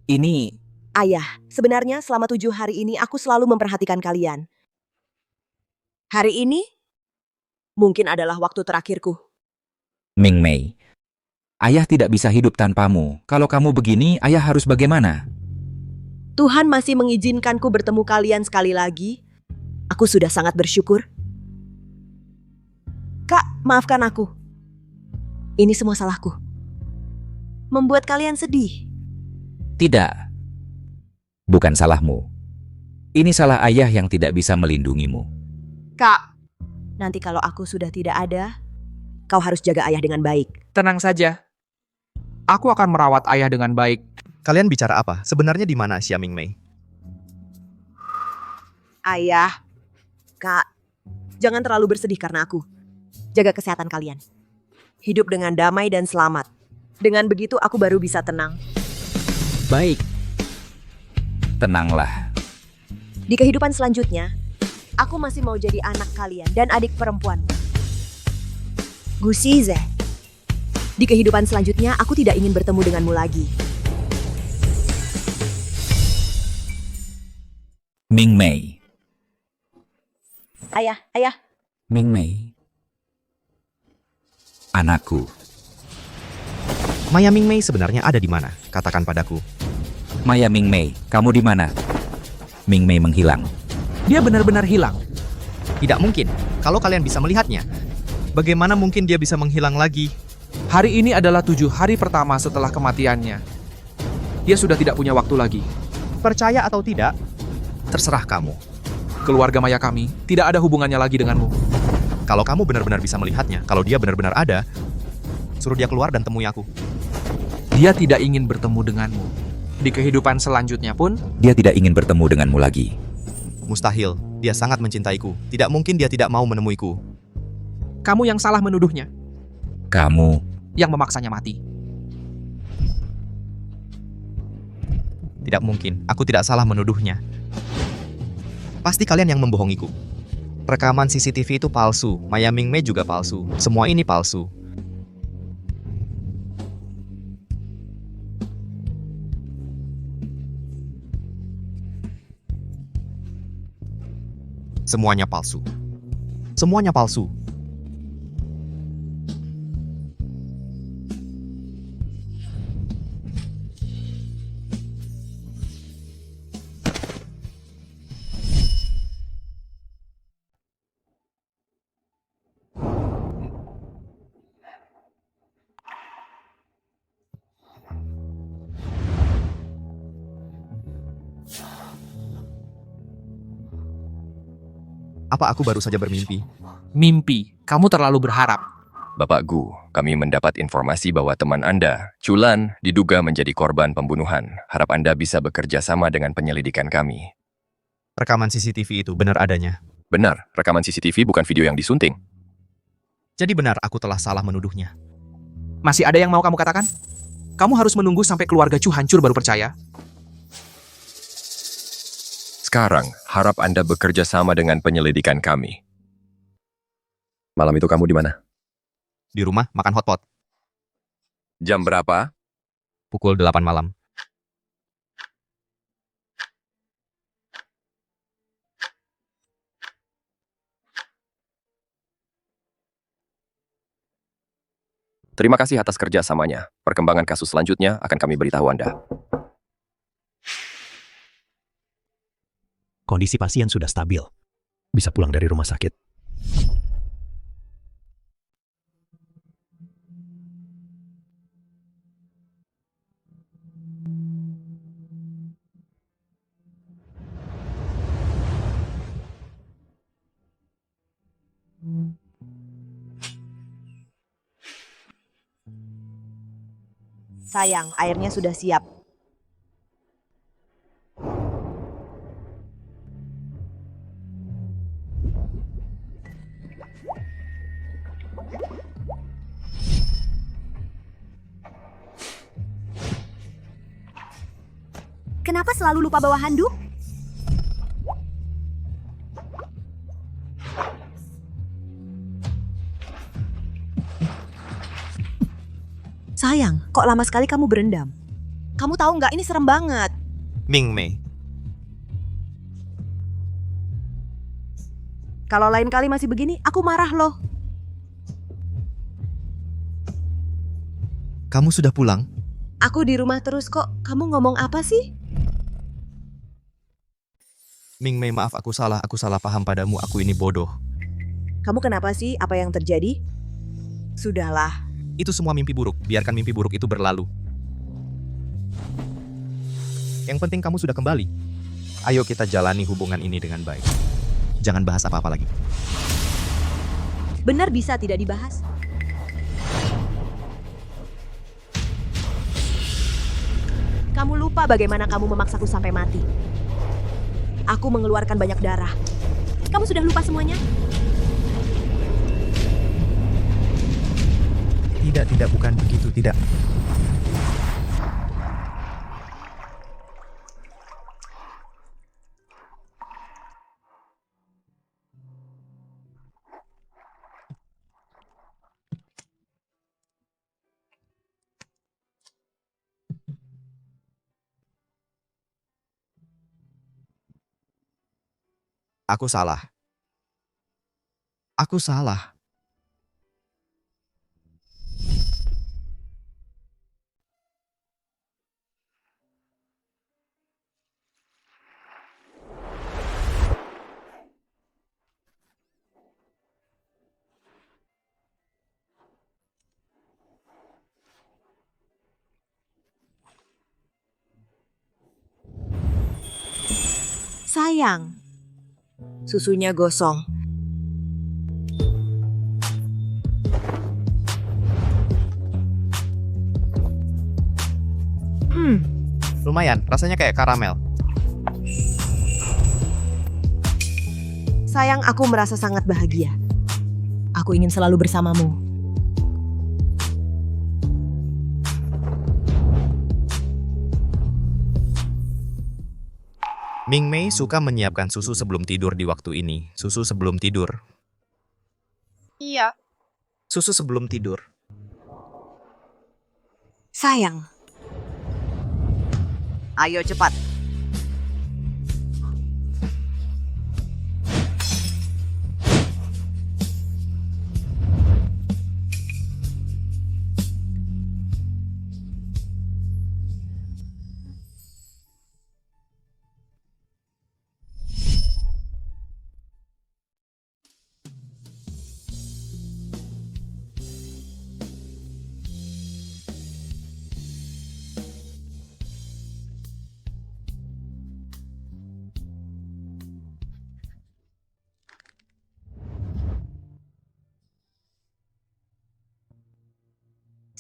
ini ayah, sebenarnya selama 7 hari ini aku selalu memperhatikan kalian. Hari ini mungkin adalah waktu terakhirku. Ming Mei. Ayah tidak bisa hidup tanpamu. Kalau kamu begini, ayah harus bagaimana? Tuhan masih mengizinkanku bertemu kalian sekali lagi. Aku sudah sangat bersyukur. Kak, maafkan aku. Ini semua salahku. Membuat kalian sedih. Tidak. Bukan salahmu. Ini salah ayah yang tidak bisa melindungimu. Kak, nanti kalau aku sudah tidak ada, kau harus jaga ayah dengan baik. Tenang saja. Aku akan merawat ayah dengan baik. Kalian bicara apa? Sebenarnya di mana Xia Mingmei? Ayah, Kak, jangan terlalu bersedih karena aku. Jaga kesehatan kalian. Hidup dengan damai dan selamat. Dengan begitu aku baru bisa tenang. Baik. Tenanglah. Di kehidupan selanjutnya, aku masih mau jadi anak kalian dan adik perempuanmu. Gu Size. Di kehidupan selanjutnya, aku tidak ingin bertemu denganmu lagi. Ming Mei. Ayah. Ming Mei. Anakku. Maya Mingmei sebenarnya ada di mana? Katakan padaku. Maya Ming Mei, kamu di mana? Ming Mei menghilang. Dia benar-benar hilang. Tidak mungkin. Kalau kalian bisa melihatnya, bagaimana mungkin dia bisa menghilang lagi? Hari ini adalah 7 hari pertama setelah kematiannya. Dia sudah tidak punya waktu lagi. Percaya atau tidak, terserah kamu. Keluarga Maya kami tidak ada hubungannya lagi denganmu. Kalau kamu benar-benar bisa melihatnya, kalau dia benar-benar ada, suruh dia keluar dan temui aku. Dia tidak ingin bertemu denganmu. Di kehidupan selanjutnya pun, Dia tidak ingin bertemu denganmu lagi. Mustahil, dia sangat mencintaiku. Tidak mungkin dia tidak mau menemuiku. kamu yang salah menuduhnya, Kamu, yang memaksanya mati. Tidak mungkin, aku tidak salah menuduhnya. Pasti kalian yang membohongiku. Rekaman CCTV itu palsu, Maya Mingmei juga palsu. Semua ini palsu. Semuanya palsu. Semuanya palsu. Apa aku baru saja bermimpi? Mimpi, kamu terlalu berharap. Bapak Gu, kami mendapat informasi bahwa teman Anda, Chulan, diduga menjadi korban pembunuhan. Harap Anda bisa bekerja sama dengan penyelidikan kami. Rekaman CCTV itu benar adanya. Benar, rekaman CCTV bukan video yang disunting. Jadi benar aku telah salah menuduhnya. Masih ada yang mau kamu katakan? Kamu harus menunggu sampai keluarga Chu hancur baru percaya. Sekarang, harap Anda bekerja sama dengan penyelidikan kami. Malam itu kamu di mana? Di rumah makan hotpot. Jam berapa? Pukul 8 malam. Terima kasih atas kerjasamanya. Perkembangan kasus selanjutnya akan kami beritahu Anda. Kondisi pasien sudah stabil. Bisa pulang dari rumah sakit. Sayang, airnya sudah siap. Kenapa selalu lupa bawa handuk? Sayang, kok lama sekali kamu berendam? Kamu tahu nggak, ini serem banget. Ming Mei, Kalau lain kali masih begini, aku marah loh. kamu sudah pulang? Aku di rumah terus kok. Kamu ngomong apa sih? Ming Mei, maaf aku salah paham padamu, aku ini bodoh. Kamu kenapa sih? Apa yang terjadi? Sudahlah. Itu semua mimpi buruk, biarkan mimpi buruk itu berlalu. Yang penting kamu sudah kembali. Ayo kita jalani hubungan ini dengan baik. Jangan bahas apa-apa lagi. Benar bisa tidak dibahas? Kamu lupa bagaimana kamu memaksaku sampai mati. Aku mengeluarkan banyak darah. Kamu sudah lupa semuanya? Tidak, bukan begitu, tidak. Aku salah. Aku salah. Sayang. Susunya gosong. Lumayan, rasanya kayak karamel. Sayang, aku merasa sangat bahagia. Aku ingin selalu bersamamu. Ming Mei suka menyiapkan susu sebelum tidur di waktu ini. Susu sebelum tidur. Iya. Susu sebelum tidur. Sayang. Ayo cepat.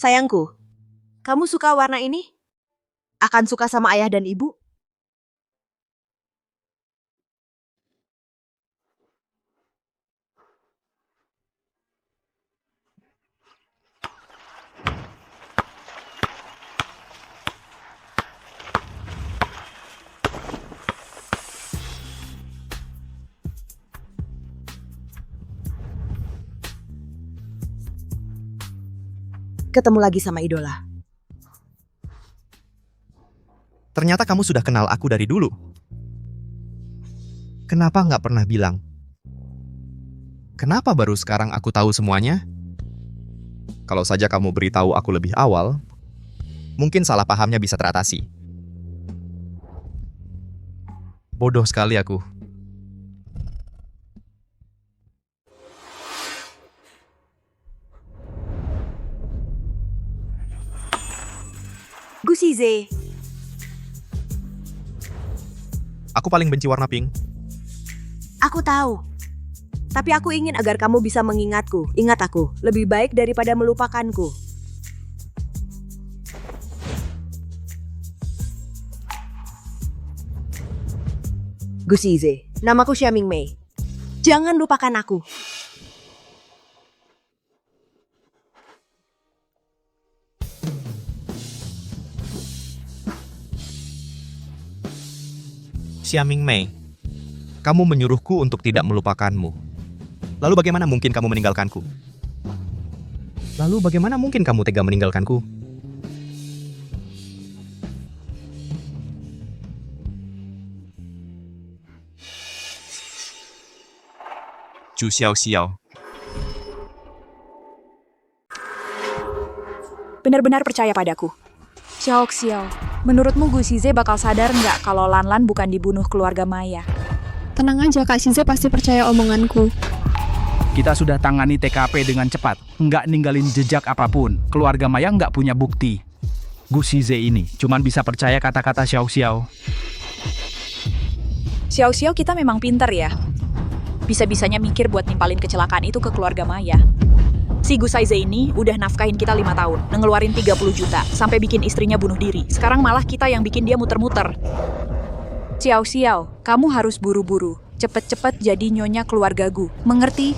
Sayangku, kamu suka warna ini? Akan suka sama ayah dan ibu? ketemu lagi sama idola. Ternyata kamu sudah kenal aku dari dulu. Kenapa nggak pernah bilang? Kenapa baru sekarang aku tahu semuanya? Kalau saja kamu beritahu aku lebih awal, mungkin salah pahamnya bisa teratasi. Bodoh sekali aku. Gu Shize, Aku paling benci warna pink. aku tahu. Tapi aku ingin agar kamu bisa mengingatku. Ingat aku, lebih baik daripada melupakanku. Gu Shize, namaku Xiaming Mei. Jangan lupakan aku. Xiaming Mei, kamu menyuruhku untuk tidak melupakanmu. Lalu bagaimana mungkin kamu meninggalkanku? Lalu bagaimana mungkin kamu tega meninggalkanku? Zhu Xiaoxiao, Benar-benar percaya padaku. Xiao Xiao, menurutmu Gu Shize bakal sadar nggak kalau Lanlan bukan dibunuh keluarga Maya? Tenang aja, Kak Shize pasti percaya omonganku. Kita sudah tangani TKP dengan cepat, nggak ninggalin jejak apapun. Keluarga Maya nggak punya bukti. Gu Shize ini cuman bisa percaya kata-kata Xiao Xiao. Xiao Xiao kita memang pinter ya. Bisa-bisanya mikir buat nimpalin kecelakaan itu ke keluarga Maya. Si Gu Shize ini udah nafkahin kita 5 tahun, ngeluarin 30 juta, sampai bikin istrinya bunuh diri. Sekarang malah kita yang bikin dia muter-muter. Xiao Xiao, kamu harus buru-buru. Cepet-cepet jadi nyonya keluarga Gu. Mengerti?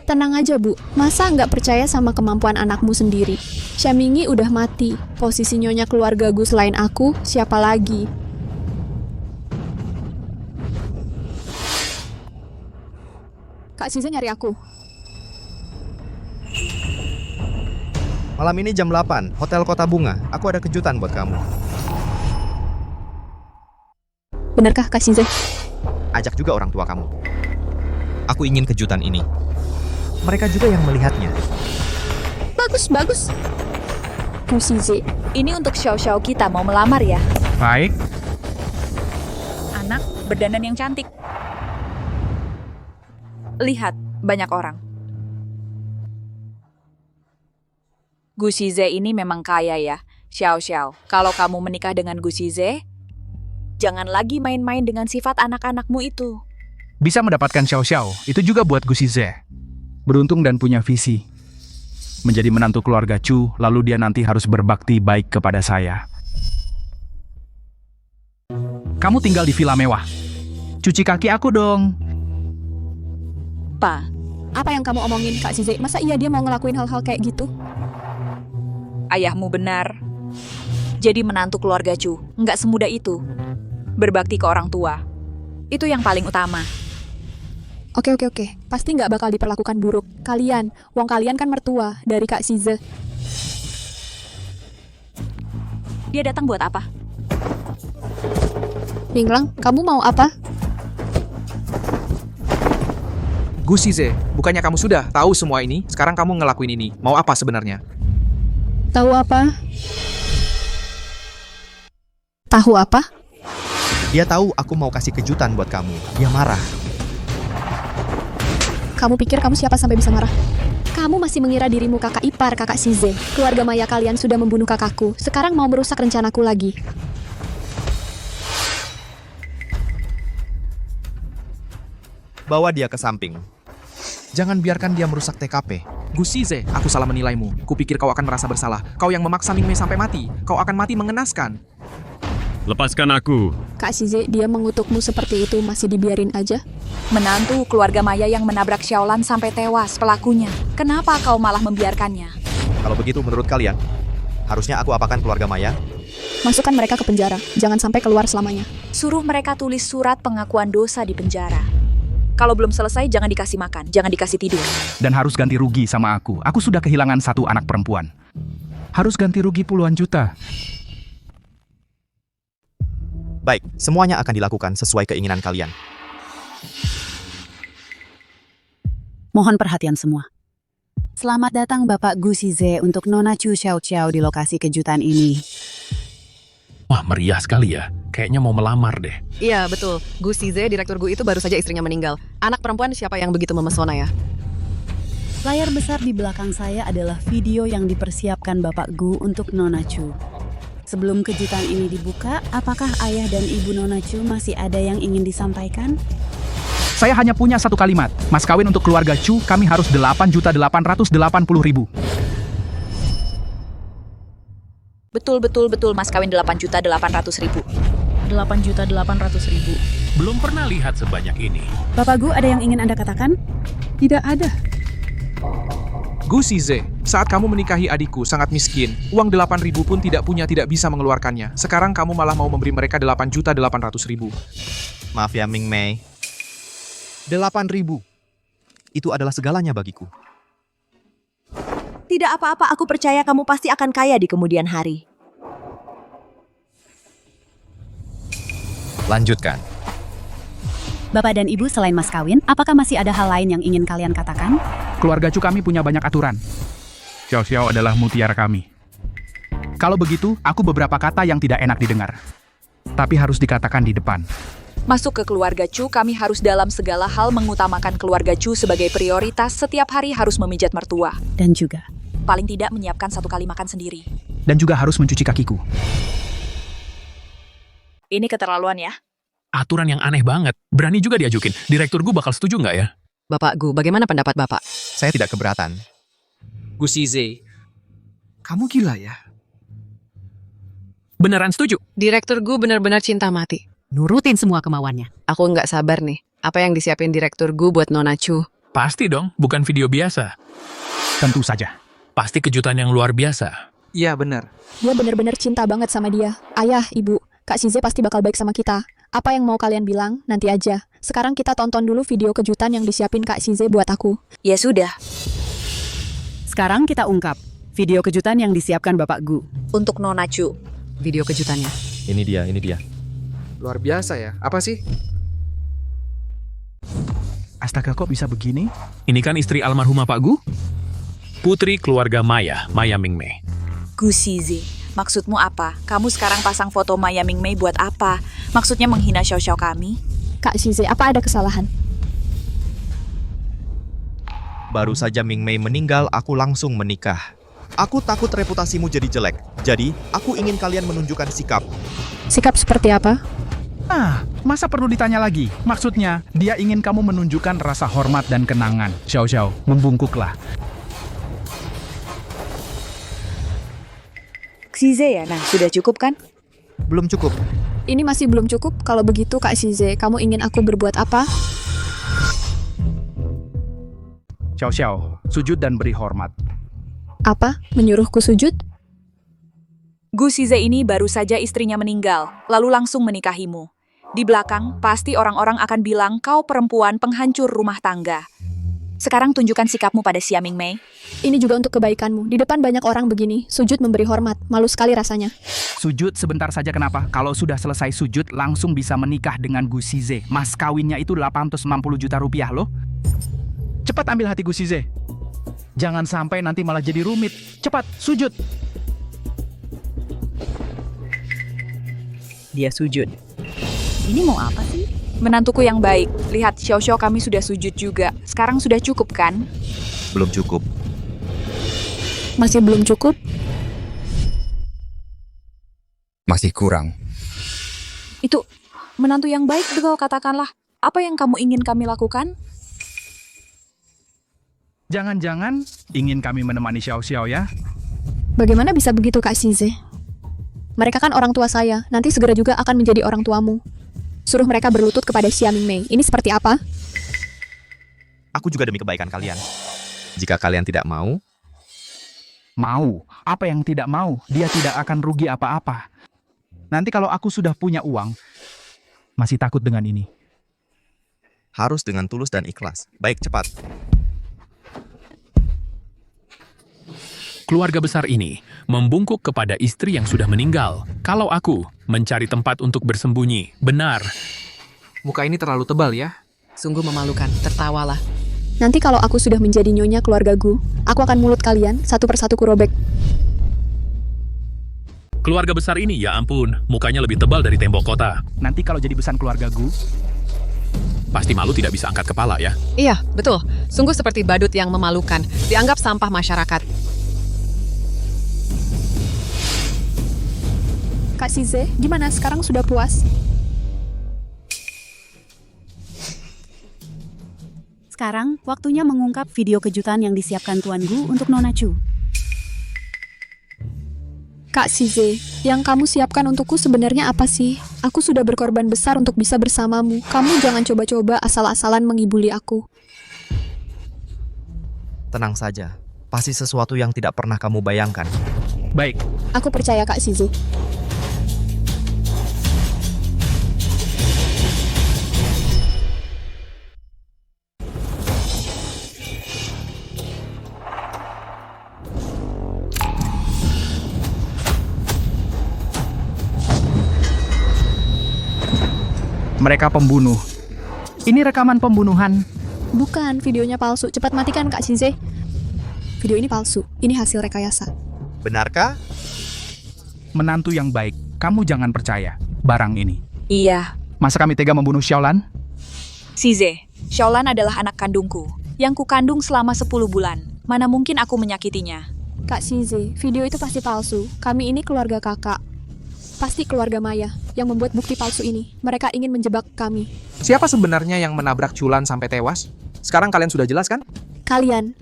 Tenang aja, Bu. Masa nggak percaya sama kemampuan anakmu sendiri? Xiamingi udah mati. Posisi nyonya keluarga Gu selain aku, siapa lagi? Kak Shize nyari aku. malam ini jam 8, Hotel Kota Bunga. Aku ada kejutan buat kamu. Benarkah, Kak Shize? Ajak juga orang tua kamu. Aku ingin kejutan ini. Mereka juga yang melihatnya. Bagus, bagus. Gu Shize. Ini untuk Xiao Xiao kita mau melamar ya. Baik, Anak berdandan yang cantik. Lihat, banyak orang. Gu Shize ini memang kaya ya. Xiao Xiao, kalau kamu menikah dengan Gu Shize, jangan lagi main-main dengan sifat anak-anakmu itu. bisa mendapatkan Xiao Xiao. Itu juga buat Gu Shize. Beruntung dan punya visi. Menjadi menantu keluarga Chu, lalu dia nanti harus berbakti baik kepada saya. Kamu tinggal di villa mewah. Cuci kaki aku dong. Pa, Apa yang kamu omongin, Kak Shize? Masa iya dia mau ngelakuin hal-hal kayak gitu? ayahmu benar. Jadi menantu keluarga Chu, nggak semudah itu. Berbakti ke orang tua. Itu yang paling utama. Oke. Pasti nggak bakal diperlakukan buruk. Wong kalian kan mertua dari Kak Shize. Dia datang buat apa? Minglang, kamu mau apa? Gu Shize, bukannya kamu sudah tahu semua ini? Sekarang kamu ngelakuin ini. Mau apa sebenarnya? Tahu apa? Tahu apa? Dia tahu aku mau kasih kejutan buat kamu. Dia marah. Kamu pikir kamu siapa sampai bisa marah? Kamu masih mengira dirimu kakak ipar Kakak Shize. Keluarga Maya kalian sudah membunuh kakakku. Sekarang mau merusak rencanaku lagi. Bawa dia ke samping. Jangan biarkan dia merusak TKP. Gu Shize, aku salah menilaimu. Kupikir kau akan merasa bersalah. Kau yang memaksa Ming Mei sampai mati. Kau akan mati mengenaskan. Lepaskan aku. Kak Shize, dia mengutukmu seperti itu masih dibiarin aja? Menantu keluarga Maya yang menabrak Xiaolan sampai tewas pelakunya. Kenapa kau malah membiarkannya? Kalau begitu menurut kalian, harusnya aku apakan keluarga Maya? Masukkan mereka ke penjara. Jangan sampai keluar selamanya. Suruh mereka tulis surat pengakuan dosa di penjara. Kalau belum selesai, jangan dikasih makan, jangan dikasih tidur. Dan harus ganti rugi sama aku. Aku sudah kehilangan satu anak perempuan. Harus ganti rugi puluhan juta. Baik, semuanya akan dilakukan sesuai keinginan kalian. Mohon perhatian semua. Selamat datang Bapak Gu Shize untuk Nona Chu Xiao Xiao di lokasi kejutan ini. Wah, meriah sekali ya. Kayaknya mau melamar deh. Iya, betul. Gu Shize, direktur Gu itu baru saja istrinya meninggal. Anak perempuan siapa yang begitu memesona ya? Layar besar di belakang saya adalah video yang dipersiapkan Bapak Gu untuk Nona Chu. Sebelum kejutan ini dibuka, apakah ayah dan ibu Nona Chu masih ada yang ingin disampaikan? Saya hanya punya satu kalimat. Mas kawin untuk keluarga Chu, kami harus 8.880.000. Betul, Mas kawin 8.800.000. 8.800.000. Belum pernah lihat sebanyak ini. Bapak Gu, ada yang ingin Anda katakan? Tidak ada. Gu Shize, saat kamu menikahi adikku sangat miskin, uang 8.000 pun tidak bisa mengeluarkannya. Sekarang kamu malah mau memberi mereka 8.800.000. Maaf ya Ming Mei. 8.000. Itu adalah segalanya bagiku. Tidak apa-apa, aku percaya kamu pasti akan kaya di kemudian hari. Lanjutkan. Bapak dan Ibu, selain mas kawin, apakah masih ada hal lain yang ingin kalian katakan? Keluarga Chu kami punya banyak aturan. Xiao Xiao adalah mutiara kami. Kalau begitu, aku beberapa kata yang tidak enak didengar. Tapi harus dikatakan di depan. Masuk ke keluarga Chu, kami harus dalam segala hal mengutamakan keluarga Chu sebagai prioritas. Setiap hari harus memijat mertua. Dan juga Paling tidak menyiapkan satu kali makan sendiri. Dan juga harus mencuci kakiku. Ini keterlaluan ya. Aturan yang aneh banget. Berani juga diajukin. Direktur gue bakal setuju nggak ya? Bapak Gu, bagaimana pendapat Bapak? Saya tidak keberatan. Gu Shize, kamu gila ya? Beneran setuju? Direktur Gu benar-benar cinta mati. Nurutin semua kemauannya. Aku nggak sabar nih. Apa yang disiapin direktur Gu buat Nona Chu? Pasti dong, bukan video biasa. Tentu saja. Pasti kejutan yang luar biasa. Iya benar. Dia benar-benar cinta banget sama dia. Ayah, ibu, Kak Shize pasti bakal baik sama kita. Apa yang mau kalian bilang, nanti aja. Sekarang kita tonton dulu video kejutan yang disiapin Kak Shize buat aku. Ya sudah. sekarang kita ungkap video kejutan yang disiapkan Bapak Gu. Untuk Nona Chu. Video kejutannya. Ini dia. Luar biasa ya. Apa sih? Astaga, kok bisa begini? Ini kan istri almarhumah Pak Gu? Putri keluarga Maya, Maya Ming Mei. Gu Shize, maksudmu apa? Kamu sekarang pasang foto Maya Ming Mei buat apa? Maksudnya menghina Xiao Xiao kami? Kak Shize, apa ada kesalahan? Baru saja Ming Mei meninggal, aku langsung menikah. Aku takut reputasimu jadi jelek. Jadi, aku ingin kalian menunjukkan sikap. Sikap seperti apa? Masa perlu ditanya lagi? Maksudnya, dia ingin kamu menunjukkan rasa hormat dan kenangan. Xiao Xiao, membungkuklah. Shize ya? Nah, sudah cukup kan? Belum cukup. Ini masih belum cukup. Kalau begitu Kak Shize, kamu ingin aku berbuat apa? Xiao Xiao, sujud dan beri hormat. Apa? Menyuruhku sujud? Gu Shize ini baru saja istrinya meninggal, lalu langsung menikahimu. Di belakang, pasti orang-orang akan bilang kau perempuan penghancur rumah tangga. Sekarang tunjukkan sikapmu pada Xia Ming Mei. Ini juga untuk kebaikanmu. Di depan banyak orang begini, sujud memberi hormat. Malu sekali rasanya. Sujud sebentar saja kenapa? Kalau sudah selesai sujud, langsung bisa menikah dengan Gu Shize. Mas kawinnya itu 890 juta rupiah loh. Cepat ambil hati Gu Shize. Jangan sampai nanti malah jadi rumit. Cepat, sujud. Dia sujud. Ini mau apa sih? Menantuku yang baik. Lihat, Xiao Xiao kami sudah sujud juga. Sekarang sudah cukup kan? Belum cukup. Masih belum cukup? Masih kurang. Itu menantu yang baik, betul katakanlah. Apa yang kamu ingin kami lakukan? Jangan-jangan ingin kami menemani Xiao Xiao ya? Bagaimana bisa begitu Kak Shize? Mereka kan orang tua saya, nanti segera juga akan menjadi orang tuamu. Suruh mereka berlutut kepada Xia Ming Mei. Ini seperti apa? Aku juga demi kebaikan kalian. Jika kalian tidak mau... Mau? Apa yang tidak mau? Dia tidak akan rugi apa-apa. Nanti kalau aku sudah punya uang, masih takut dengan ini. Harus dengan tulus dan ikhlas. Baik, cepat. keluarga besar ini membungkuk kepada istri yang sudah meninggal. Kalau aku mencari tempat untuk bersembunyi, benar. Muka ini terlalu tebal ya. Sungguh memalukan, tertawalah. Nanti kalau aku sudah menjadi nyonya keluarga Gu, aku akan mulut kalian satu persatu kurobek. Keluarga besar ini, ya ampun, mukanya lebih tebal dari tembok kota. Nanti kalau jadi besan keluarga Gu, Pasti malu tidak bisa angkat kepala ya. Iya, betul. Sungguh seperti badut yang memalukan. Dianggap sampah masyarakat. Kak Shize, gimana sekarang sudah puas? Sekarang, waktunya mengungkap video kejutan yang disiapkan Tuan Gu untuk Nona Chu. Kak Shize, yang kamu siapkan untukku sebenarnya apa sih? Aku sudah berkorban besar untuk bisa bersamamu. Kamu jangan coba-coba asal-asalan mengibuli aku. Tenang saja, pasti sesuatu yang tidak pernah kamu bayangkan. Baik. Aku percaya Kak Shize. Mereka pembunuh. Ini rekaman pembunuhan. Bukan, videonya palsu. Cepat matikan Kak Shize. Video ini palsu. Ini hasil rekayasa. Benarkah? Menantu yang baik, kamu jangan percaya barang ini. Iya. Masa kami tega membunuh Xiaolan? Shize, Xiaolan adalah anak kandungku, yang kukandung selama 10 bulan. Mana mungkin aku menyakitinya? Kak Shize, video itu pasti palsu. Kami ini keluarga kakak. Pasti keluarga Maya yang membuat bukti palsu ini. Mereka ingin menjebak kami. Siapa sebenarnya yang menabrak Chulan sampai tewas? Sekarang kalian sudah jelas kan? Kalian,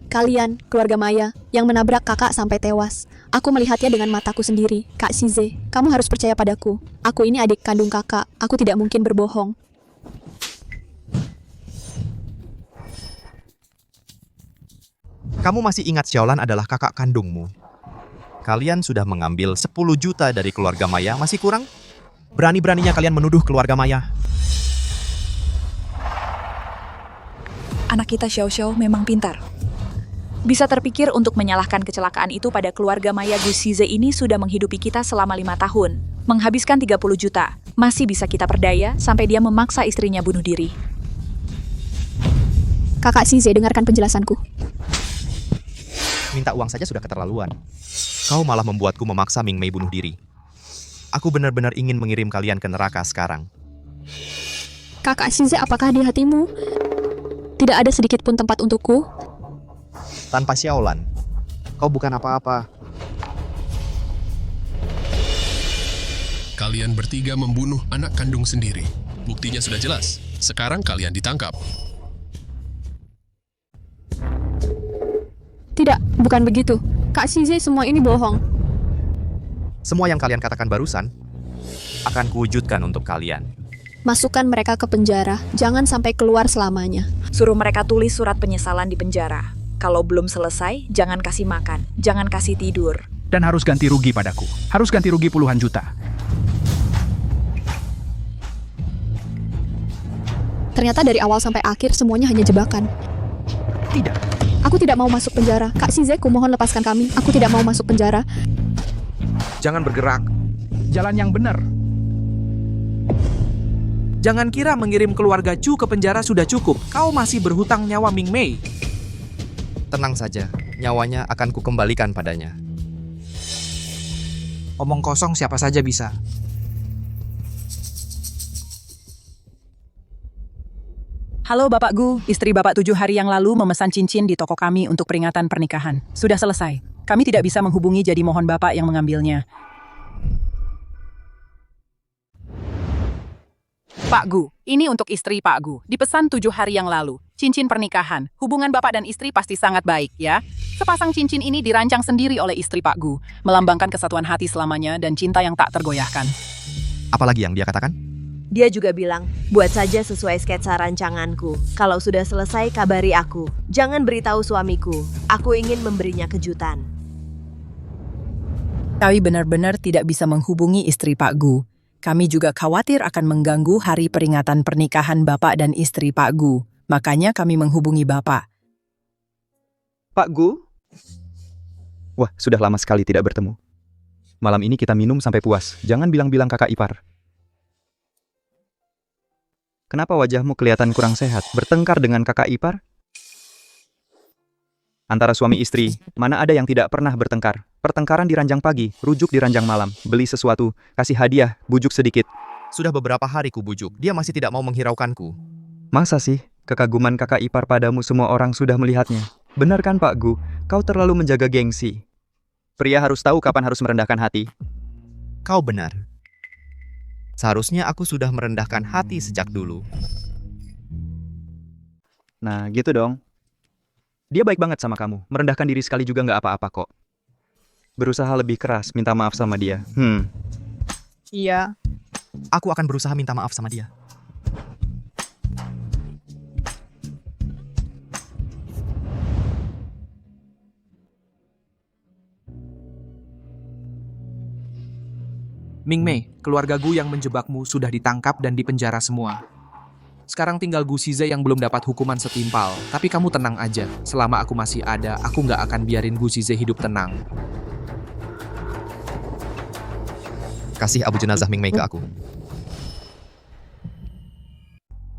keluarga Maya yang menabrak kakak sampai tewas. Aku melihatnya dengan mataku sendiri. Kak Shize, kamu harus percaya padaku. Aku ini adik kandung kakak. Aku tidak mungkin berbohong. Kamu masih ingat Xiaolan adalah kakak kandungmu. Kalian sudah mengambil 10 juta dari keluarga Maya, masih kurang? Berani-beraninya kalian menuduh keluarga Maya. Anak kita Xiao Xiao memang pintar. Bisa terpikir untuk menyalahkan kecelakaan itu pada keluarga Maya Gu Shize ini sudah menghidupi kita selama 5 tahun. Menghabiskan 30 juta. Masih bisa kita perdaya sampai dia memaksa istrinya bunuh diri. Kakak Shize, dengarkan penjelasanku. Minta uang saja sudah keterlaluan. Kau malah membuatku memaksa Ming Mei bunuh diri. Aku benar-benar ingin mengirim kalian ke neraka sekarang. Kakak Shize, apakah di hatimu tidak ada sedikit pun tempat untukku? Tanpa Xiaolan, kau bukan apa-apa. Kalian bertiga membunuh anak kandung sendiri. Buktinya sudah jelas. Sekarang kalian ditangkap. Tidak, bukan begitu. Kak Shize, semua ini bohong. Semua yang kalian katakan barusan akan kuwujudkan untuk kalian. Masukkan mereka ke penjara. Jangan sampai keluar selamanya. Suruh mereka tulis surat penyesalan di penjara. Kalau belum selesai, jangan kasih makan, jangan kasih tidur. Dan harus ganti rugi padaku. Harus ganti rugi puluhan juta. Ternyata dari awal sampai akhir semuanya hanya jebakan. Tidak. Aku tidak mau masuk penjara. Kak Shize, kumohon lepaskan kami. Aku tidak mau masuk penjara. Jangan bergerak. Jalan yang benar. Jangan kira mengirim keluarga Chu ke penjara sudah cukup. Kau masih berhutang nyawa Ming Mei. Tenang saja, nyawanya akan kukembalikan padanya. Omong kosong siapa saja bisa. Halo Bapak Gu, istri Bapak 7 hari yang lalu memesan cincin di toko kami untuk peringatan pernikahan. Sudah selesai. Kami tidak bisa menghubungi, jadi mohon Bapak yang mengambilnya. Pak Gu, ini untuk istri Pak Gu. Dipesan 7 hari yang lalu. Cincin pernikahan. Hubungan Bapak dan istri pasti sangat baik, ya. Sepasang cincin ini dirancang sendiri oleh istri Pak Gu, melambangkan kesatuan hati selamanya dan cinta yang tak tergoyahkan. Apalagi yang dia katakan? Dia juga bilang, buat saja sesuai sketsa rancanganku. Kalau sudah selesai, kabari aku. Jangan beritahu suamiku. Aku ingin memberinya kejutan. Kami benar-benar tidak bisa menghubungi istri Pak Gu. Kami juga khawatir akan mengganggu hari peringatan pernikahan Bapak dan istri Pak Gu. Makanya kami menghubungi Bapak. Pak Gu? Wah, sudah lama sekali tidak bertemu. Malam ini kita minum sampai puas. Jangan bilang-bilang kakak ipar. Kenapa wajahmu kelihatan kurang sehat? Bertengkar dengan kakak ipar? Antara suami istri, mana ada yang tidak pernah bertengkar? Pertengkaran di ranjang pagi, rujuk di ranjang malam. Beli sesuatu, kasih hadiah, bujuk sedikit. Sudah beberapa hari ku bujuk, dia masih tidak mau menghiraukanku. Masa sih? Kekaguman kakak ipar padamu semua orang sudah melihatnya. Benar kan Pak Gu? Kau terlalu menjaga gengsi. Pria harus tahu kapan harus merendahkan hati. Kau benar. Seharusnya aku sudah merendahkan hati sejak dulu. Nah, gitu dong. Dia baik banget sama kamu. Merendahkan diri sekali juga nggak apa-apa kok. Berusaha lebih keras, minta maaf sama dia. Iya. Aku akan berusaha minta maaf sama dia. Ming Mei, keluarga Gu yang menjebakmu sudah ditangkap dan dipenjara semua. Sekarang tinggal Gu Shize yang belum dapat hukuman setimpal. Tapi kamu tenang aja, selama aku masih ada, aku nggak akan biarin Gu Shize hidup tenang. Kasih abu jenazah Ming Mei ke aku.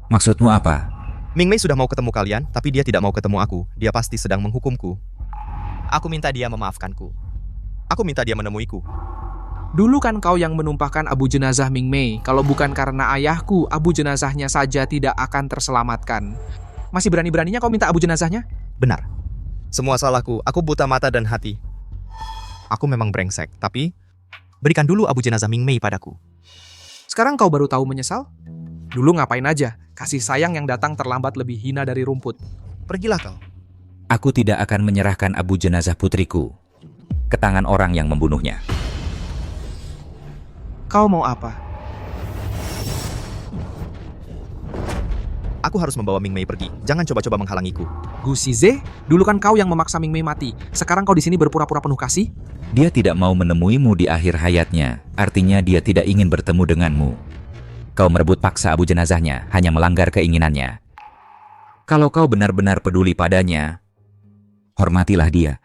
Maksudmu apa? Ming Mei sudah mau ketemu kalian, tapi dia tidak mau ketemu aku. Dia pasti sedang menghukumku. Aku minta dia memaafkanku. Aku minta dia menemuiku. Dulu kan kau yang menumpahkan abu jenazah Ming Mei. Kalau bukan karena ayahku, abu jenazahnya saja tidak akan terselamatkan. Masih berani-beraninya kau minta abu jenazahnya? Benar. Semua salahku. Aku buta mata dan hati. Aku memang brengsek, tapi berikan dulu abu jenazah Ming Mei padaku. Sekarang kau baru tahu menyesal? Dulu ngapain aja? Kasih sayang yang datang terlambat lebih hina dari rumput. Pergilah kau. Aku tidak akan menyerahkan abu jenazah putriku ke tangan orang yang membunuhnya. Kau mau apa? Aku harus membawa Ming Mei pergi. Jangan coba-coba menghalangiku. Gu Shize, dulu kan kau yang memaksa Ming Mei mati. Sekarang kau di sini berpura-pura penuh kasih? Dia tidak mau menemuimu di akhir hayatnya. Artinya dia tidak ingin bertemu denganmu. Kau merebut paksa abu jenazahnya, hanya melanggar keinginannya. Kalau kau benar-benar peduli padanya, hormatilah dia.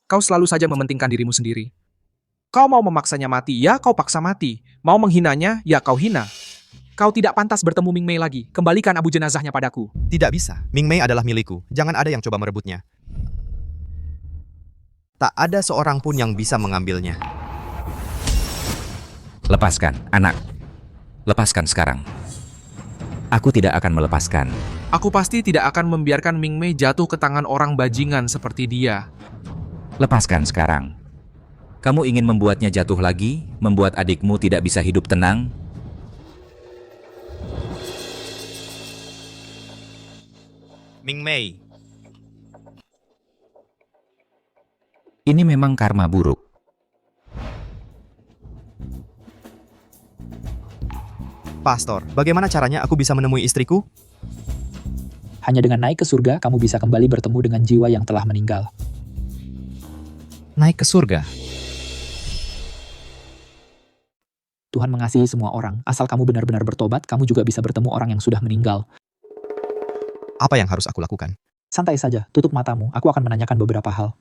Kau selalu saja mementingkan dirimu sendiri. Kau mau memaksanya mati, ya kau paksa mati. Mau menghinanya, ya kau hina. Kau tidak pantas bertemu Ming Mei lagi. Kembalikan abu jenazahnya padaku. Tidak bisa. Ming Mei adalah milikku. Jangan ada yang coba merebutnya. Tak ada seorang pun yang bisa mengambilnya. Lepaskan, anak. Lepaskan sekarang. Aku tidak akan melepaskan. Aku pasti tidak akan membiarkan Ming Mei jatuh ke tangan orang bajingan seperti dia. Lepaskan sekarang. Kamu ingin membuatnya jatuh lagi? Membuat adikmu tidak bisa hidup tenang? Ming Mei. Ini memang karma buruk. Pastor, bagaimana caranya aku bisa menemui istriku? Hanya dengan naik ke surga, kamu bisa kembali bertemu dengan jiwa yang telah meninggal. Naik ke surga? Tuhan mengasihi semua orang. Asal kamu benar-benar bertobat, kamu juga bisa bertemu orang yang sudah meninggal. Apa yang harus aku lakukan? Santai saja, tutup matamu. Aku akan menanyakan beberapa hal.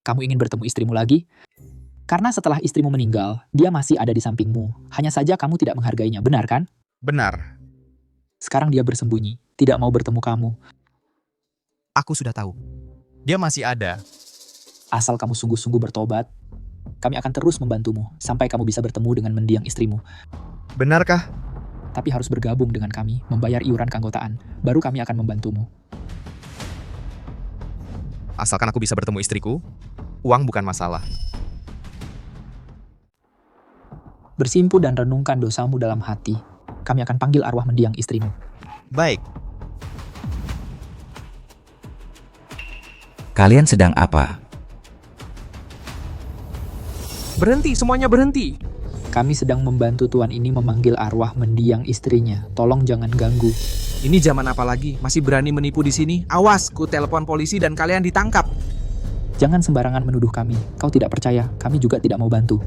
Kamu ingin bertemu istrimu lagi? Karena setelah istrimu meninggal, dia masih ada di sampingmu. Hanya saja kamu tidak menghargainya, benar kan? Benar. Sekarang dia bersembunyi, tidak mau bertemu kamu. Aku sudah tahu. Dia masih ada. Asal kamu sungguh-sungguh bertobat, kami akan terus membantumu sampai kamu bisa bertemu dengan mendiang istrimu. Benarkah? Tapi harus bergabung dengan kami, membayar iuran keanggotaan. Baru kami akan membantumu. Asalkan aku bisa bertemu istriku, uang bukan masalah. Bersimpu dan renungkan dosamu dalam hati. Kami akan panggil arwah mendiang istrimu. Baik. Kalian sedang apa? Berhenti, semuanya berhenti. Kami sedang membantu tuan ini memanggil arwah mendiang istrinya. Tolong jangan ganggu. Ini zaman apa lagi? Masih berani menipu di sini? Awas, ku telepon polisi dan kalian ditangkap. Jangan sembarangan menuduh kami. Kau tidak percaya, kami juga tidak mau bantu.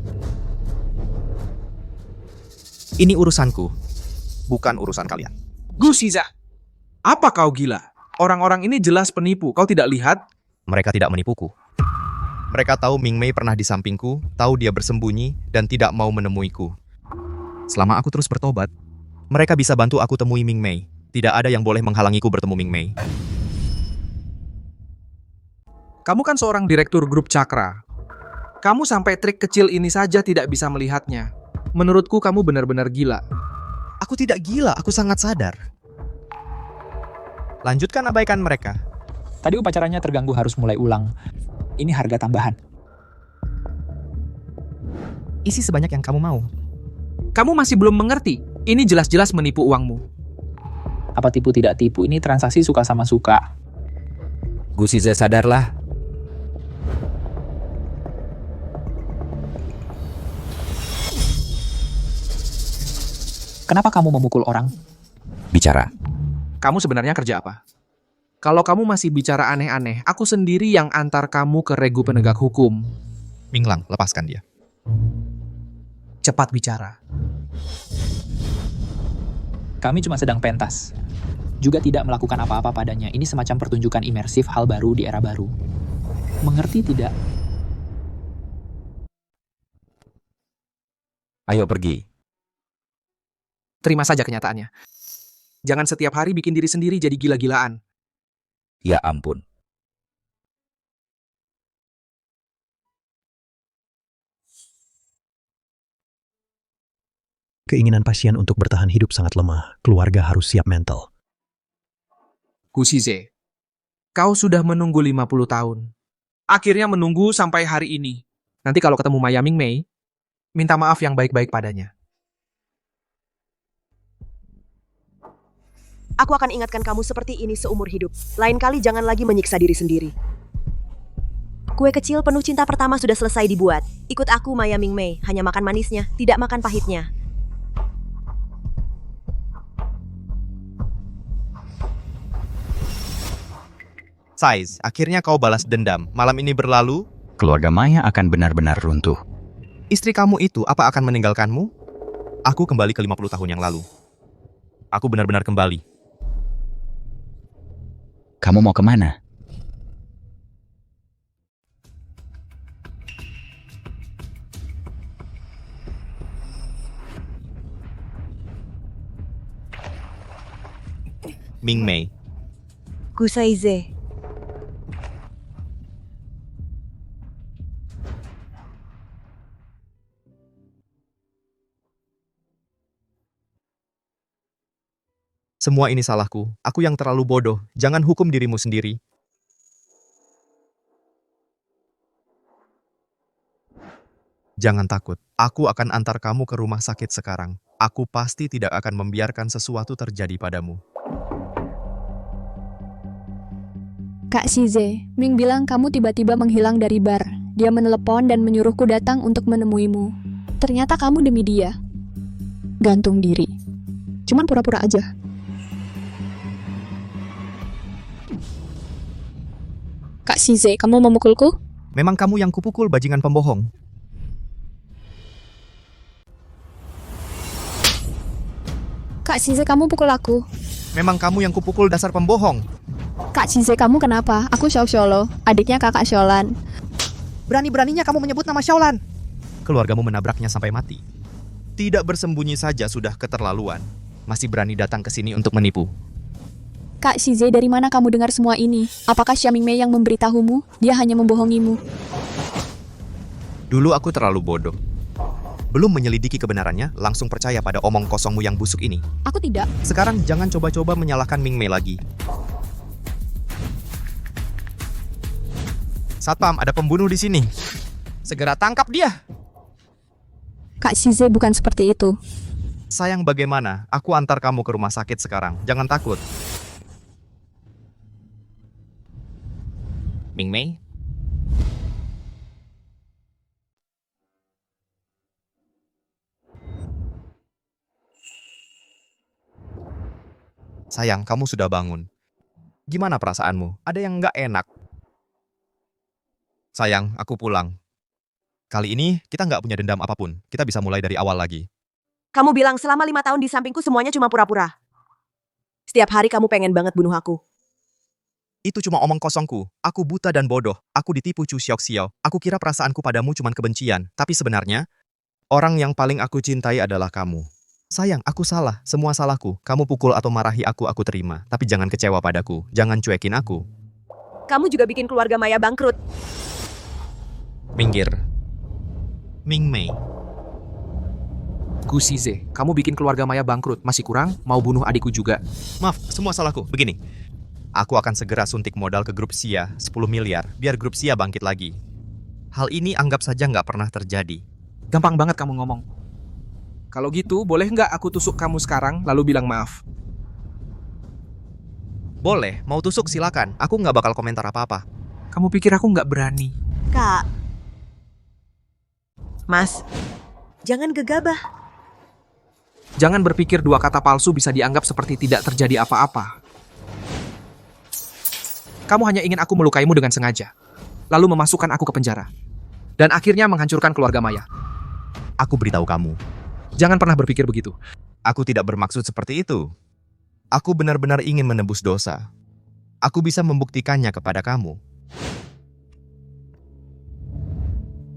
Ini urusanku, bukan urusan kalian. Gu Shize, apa kau gila? Orang-orang ini jelas penipu, kau tidak lihat? Mereka tidak menipuku. Mereka tahu Ming Mei pernah di sampingku, tahu dia bersembunyi, dan tidak mau menemuiku. Selama aku terus bertobat, mereka bisa bantu aku temui Ming Mei. Tidak ada yang boleh menghalangiku bertemu Ming Mei. Kamu kan seorang direktur grup Cakra. Kamu sampai trik kecil ini saja tidak bisa melihatnya. Menurutku kamu benar-benar gila. Aku tidak gila, aku sangat sadar. Lanjutkan abaikan mereka. Tadi upacaranya terganggu harus mulai ulang. Ini harga tambahan. Isi sebanyak yang kamu mau. Kamu masih belum mengerti. Ini jelas-jelas menipu uangmu. Apa tipu tidak tipu, ini transaksi suka sama suka. Gu Shize, sadarlah. Kenapa kamu memukul orang? Bicara. Kamu sebenarnya kerja apa? Kalau kamu masih bicara aneh-aneh, aku sendiri yang antar kamu ke regu penegak hukum. Minglang, lepaskan dia. Cepat bicara. Kami cuma sedang pentas. Juga tidak melakukan apa-apa padanya. Ini semacam pertunjukan imersif hal baru di era baru. Mengerti tidak? Ayo pergi. Terima saja kenyataannya. Jangan setiap hari bikin diri sendiri jadi gila-gilaan. Ya ampun. Keinginan pasien untuk bertahan hidup sangat lemah. Keluarga harus siap mental. Gu Shize, kau sudah menunggu 50 tahun. Akhirnya menunggu sampai hari ini. Nanti kalau ketemu Maya Ming Mei, minta maaf yang baik-baik padanya. Aku akan ingatkan kamu seperti ini seumur hidup. Lain kali jangan lagi menyiksa diri sendiri. Kue kecil penuh cinta pertama sudah selesai dibuat. Ikut aku, Maya Ming Mei. Hanya makan manisnya, tidak makan pahitnya. Size, akhirnya kau balas dendam. Malam ini berlalu, Keluarga Maya akan benar-benar runtuh. istri kamu itu apa akan meninggalkanmu? Aku kembali ke 50 tahun yang lalu. Aku benar-benar kembali. Kamu mau kemana? Ming Mei. Gu Shize. Semua ini salahku. Aku yang terlalu bodoh. Jangan hukum dirimu sendiri. Jangan takut. Aku akan antar kamu ke rumah sakit sekarang. Aku pasti tidak akan membiarkan sesuatu terjadi padamu. Kak Shize, Ming bilang kamu tiba-tiba menghilang dari bar. Dia menelepon dan menyuruhku datang untuk menemuimu. Ternyata kamu demi dia. Gantung diri. Cuman pura-pura aja. Kak Shize, kamu memukulku? Memang kamu yang kupukul, bajingan pembohong. Kak Shize, kamu pukul aku. Memang kamu yang kupukul, dasar pembohong. Kak Shize, kamu kenapa? Aku Xiao Xiaolo, adiknya kakak Xiaolan. Berani-beraninya kamu menyebut nama Xiaolan. Keluargamu menabraknya sampai mati. Tidak bersembunyi saja sudah keterlaluan. Masih berani datang ke sini untuk menipu. Kak Shize, dari mana kamu dengar semua ini? Apakah Xia Mingmei yang memberitahumu? Dia hanya membohongimu. Dulu aku terlalu bodoh. Belum menyelidiki kebenarannya, langsung percaya pada omong kosongmu yang busuk ini. Aku tidak. Sekarang jangan coba-coba menyalahkan Ming Mei lagi. Satpam, ada pembunuh di sini. Segera tangkap dia. Kak Shize, bukan seperti itu. Sayang bagaimana? Aku antar kamu ke rumah sakit sekarang. Jangan takut. Ming Mei? Sayang, kamu sudah bangun. Gimana perasaanmu? Ada yang nggak enak? Sayang, aku pulang. Kali ini kita nggak punya dendam apapun. Kita bisa mulai dari awal lagi. Kamu bilang selama 5 tahun di sampingku semuanya cuma pura-pura. Setiap hari kamu pengen banget bunuh aku. Itu cuma omong kosongku. Aku buta dan bodoh. Aku ditipu Chu Xiaoxiao. Aku kira perasaanku padamu cuma kebencian. Tapi sebenarnya, orang yang paling aku cintai adalah kamu. Sayang, aku salah. Semua salahku. Kamu pukul atau marahi aku terima. Tapi jangan kecewa padaku. Jangan cuekin aku. Kamu juga bikin keluarga Maya bangkrut. Minggir. Ming Mei. Gu Shize, kamu bikin keluarga Maya bangkrut. Masih kurang, mau bunuh adikku juga. Maaf, semua salahku. Begini. Aku akan segera suntik modal ke grup Xia, 10 miliar, biar grup Xia bangkit lagi. Hal ini anggap saja nggak pernah terjadi. Gampang banget kamu ngomong. Kalau gitu, boleh nggak aku tusuk kamu sekarang, lalu bilang maaf? Boleh, mau tusuk silakan. Aku nggak bakal komentar apa-apa. Kamu pikir aku nggak berani? Kak. Mas, jangan gegabah. Jangan berpikir dua kata palsu bisa dianggap seperti tidak terjadi apa-apa. Kamu hanya ingin aku melukaimu dengan sengaja, lalu memasukkan aku ke penjara, dan akhirnya menghancurkan keluarga Maya. Aku beritahu kamu. Jangan pernah berpikir begitu. Aku tidak bermaksud seperti itu. Aku benar-benar ingin menebus dosa. Aku bisa membuktikannya kepada kamu.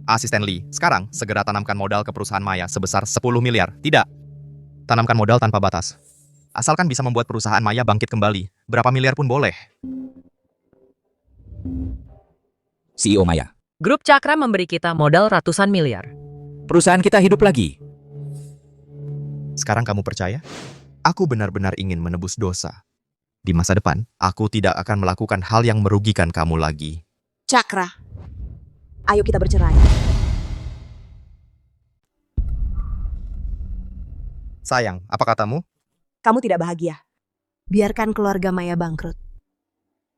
Asisten Lee, sekarang segera tanamkan modal ke perusahaan Maya sebesar 10 miliar. Tidak. Tanamkan modal tanpa batas. Asalkan bisa membuat perusahaan Maya bangkit kembali. Berapa miliar pun boleh. CEO Maya. Grup Cakra memberi kita modal ratusan miliar. Perusahaan kita hidup lagi. Sekarang kamu percaya? Aku benar-benar ingin menebus dosa. Di masa depan, aku tidak akan melakukan hal yang merugikan kamu lagi. Cakra, ayo kita bercerai. Sayang, apa katamu? Kamu tidak bahagia. Biarkan keluarga Maya bangkrut.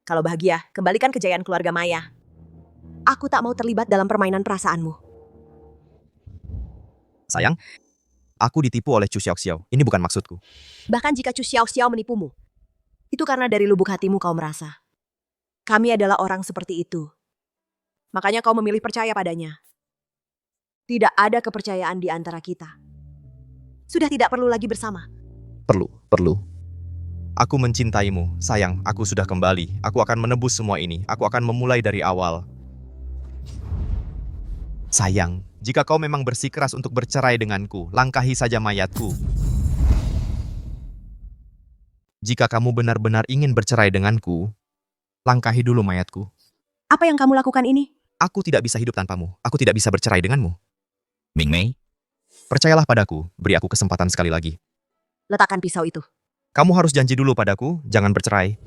Kalau bahagia, kembalikan kejayaan keluarga Maya. Aku tak mau terlibat dalam permainan perasaanmu. Sayang, aku ditipu oleh Chu Xiaoxiao. Ini bukan maksudku. Bahkan jika Chu Xiaoxiao menipumu, itu karena dari lubuk hatimu kau merasa kami adalah orang seperti itu. Makanya kau memilih percaya padanya. Tidak ada kepercayaan di antara kita. Sudah tidak perlu lagi bersama. Perlu. Aku mencintaimu. Sayang, aku sudah kembali. Aku akan menebus semua ini. Aku akan memulai dari awal. Sayang, jika kau memang bersikeras untuk bercerai denganku, langkahi saja mayatku. Jika kamu benar-benar ingin bercerai denganku, langkahi dulu mayatku. Apa yang kamu lakukan ini? Aku tidak bisa hidup tanpamu. Aku tidak bisa bercerai denganmu. Ming Mei, percayalah padaku. Beri aku kesempatan sekali lagi. Letakkan pisau itu. Kamu harus janji dulu padaku, jangan bercerai.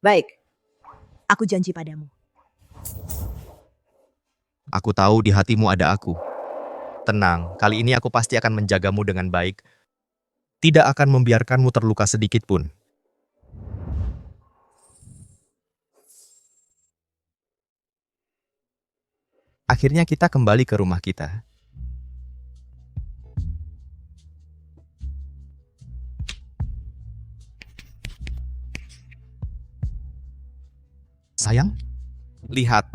Baik. Aku janji padamu. Aku tahu di hatimu ada aku. Tenang, kali ini aku pasti akan menjagamu dengan baik. Tidak akan membiarkanmu terluka sedikit pun. Akhirnya kita kembali ke rumah kita. Sayang, lihat.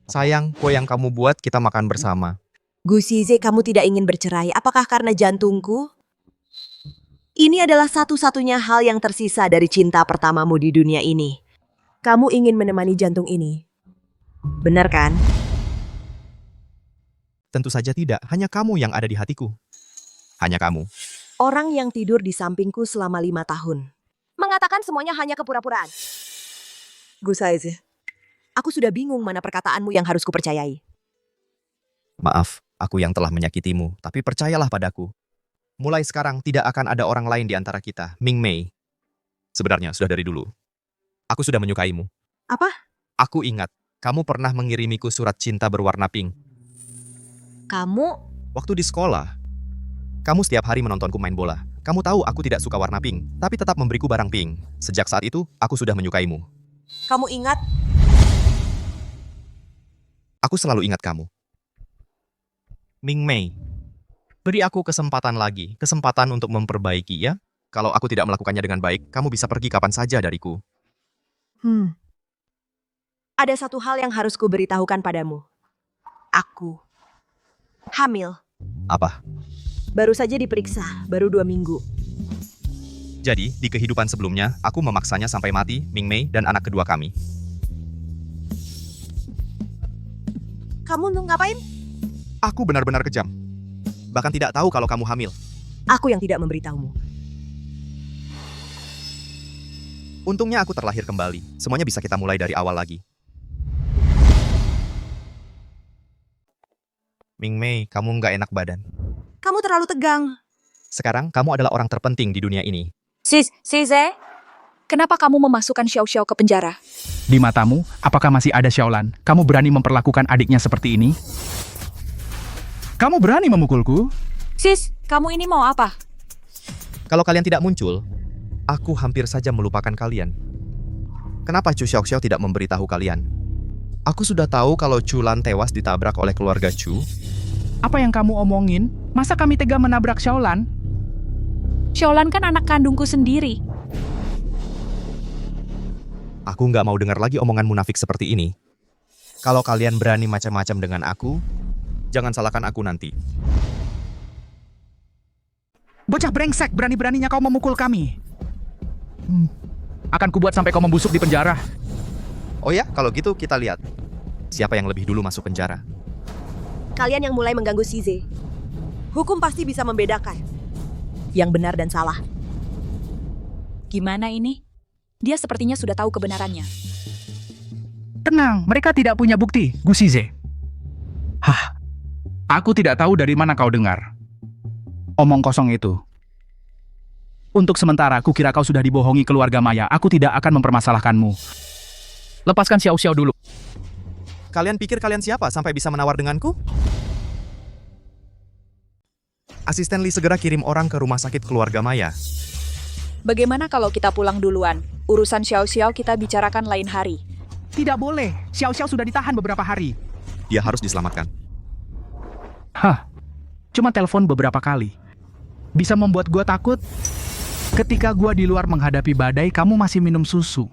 Sayang, kue yang kamu buat kita makan bersama. Gu Shize, kamu tidak ingin bercerai. Apakah karena jantungku? Ini adalah satu-satunya hal yang tersisa dari cinta pertamamu di dunia ini. Kamu ingin menemani jantung ini. Benar kan? Tentu saja tidak, hanya kamu yang ada di hatiku. Hanya kamu. Orang yang tidur di sampingku selama 5 tahun. Mengatakan semuanya hanya kepura-puraan. Gu Shize, aku sudah bingung mana perkataanmu yang harus kupercayai. Maaf, aku yang telah menyakitimu, tapi percayalah padaku. Mulai sekarang tidak akan ada orang lain di antara kita, Ming Mei. Sebenarnya sudah dari dulu. Aku sudah menyukaimu. Apa? Aku ingat, kamu pernah mengirimiku surat cinta berwarna pink. Kamu? Waktu di sekolah, kamu setiap hari menontonku main bola. Kamu tahu aku tidak suka warna pink, tapi tetap memberiku barang pink. Sejak saat itu, aku sudah menyukaimu. Kamu ingat? Aku selalu ingat kamu. Ming Mei, beri aku kesempatan lagi, kesempatan untuk memperbaiki ya. Kalau aku tidak melakukannya dengan baik, kamu bisa pergi kapan saja dariku. Ada satu hal yang harus kuberitahukan padamu. Aku Hamil. Apa? Baru saja diperiksa, baru 2 minggu. Jadi, di kehidupan sebelumnya, aku memaksanya sampai mati, Mingmei, dan anak kedua kami. Kamu untuk ngapain? Aku benar-benar kejam. Bahkan tidak tahu kalau kamu hamil. Aku yang tidak memberitahumu. Untungnya aku terlahir kembali. Semuanya bisa kita mulai dari awal lagi. Mingmei, kamu nggak enak badan. Kamu terlalu tegang. Sekarang, kamu adalah orang terpenting di dunia ini. Size, kenapa kamu memasukkan Xiao Xiao ke penjara? Di matamu, apakah masih ada Xiaolan? Kamu berani memperlakukan adiknya seperti ini? Kamu berani memukulku? Sis, kamu ini mau apa? Kalau kalian tidak muncul, aku hampir saja melupakan kalian. Kenapa Chu Xiaoxiao tidak memberitahu kalian? Aku sudah tahu kalau Chu Lan tewas ditabrak oleh keluarga Chu. Apa yang kamu omongin? Masa kami tega menabrak Xiaolan? Xiaolan kan anak kandungku sendiri. Aku nggak mau dengar lagi omongan munafik seperti ini. Kalau kalian berani macam-macam dengan aku, jangan salahkan aku nanti. Bocah brengsek, berani-beraninya kau memukul kami. Akan kubuat sampai kau membusuk di penjara. Oh ya, kalau gitu kita lihat. Siapa yang lebih dulu masuk penjara? Kalian yang mulai mengganggu Size. Hukum pasti bisa membedakan yang benar dan salah. Gimana ini? Dia sepertinya sudah tahu kebenarannya. Tenang, mereka tidak punya bukti, Gu Shize. Hah, aku tidak tahu dari mana kau dengar. Omong kosong itu. Untuk sementara, kukira kau sudah dibohongi keluarga Maya. Aku tidak akan mempermasalahkanmu. Lepaskan Xiao Xiao dulu. Kalian pikir kalian siapa sampai bisa menawar denganku? Asisten Li segera kirim orang ke rumah sakit keluarga Maya. Bagaimana kalau kita pulang duluan? Urusan Xiao Xiao kita bicarakan lain hari. Tidak boleh. Xiao Xiao sudah ditahan beberapa hari. Dia harus diselamatkan. Hah, cuma telepon beberapa kali. Bisa membuat gua takut. Ketika gua di luar menghadapi badai, kamu masih minum susu.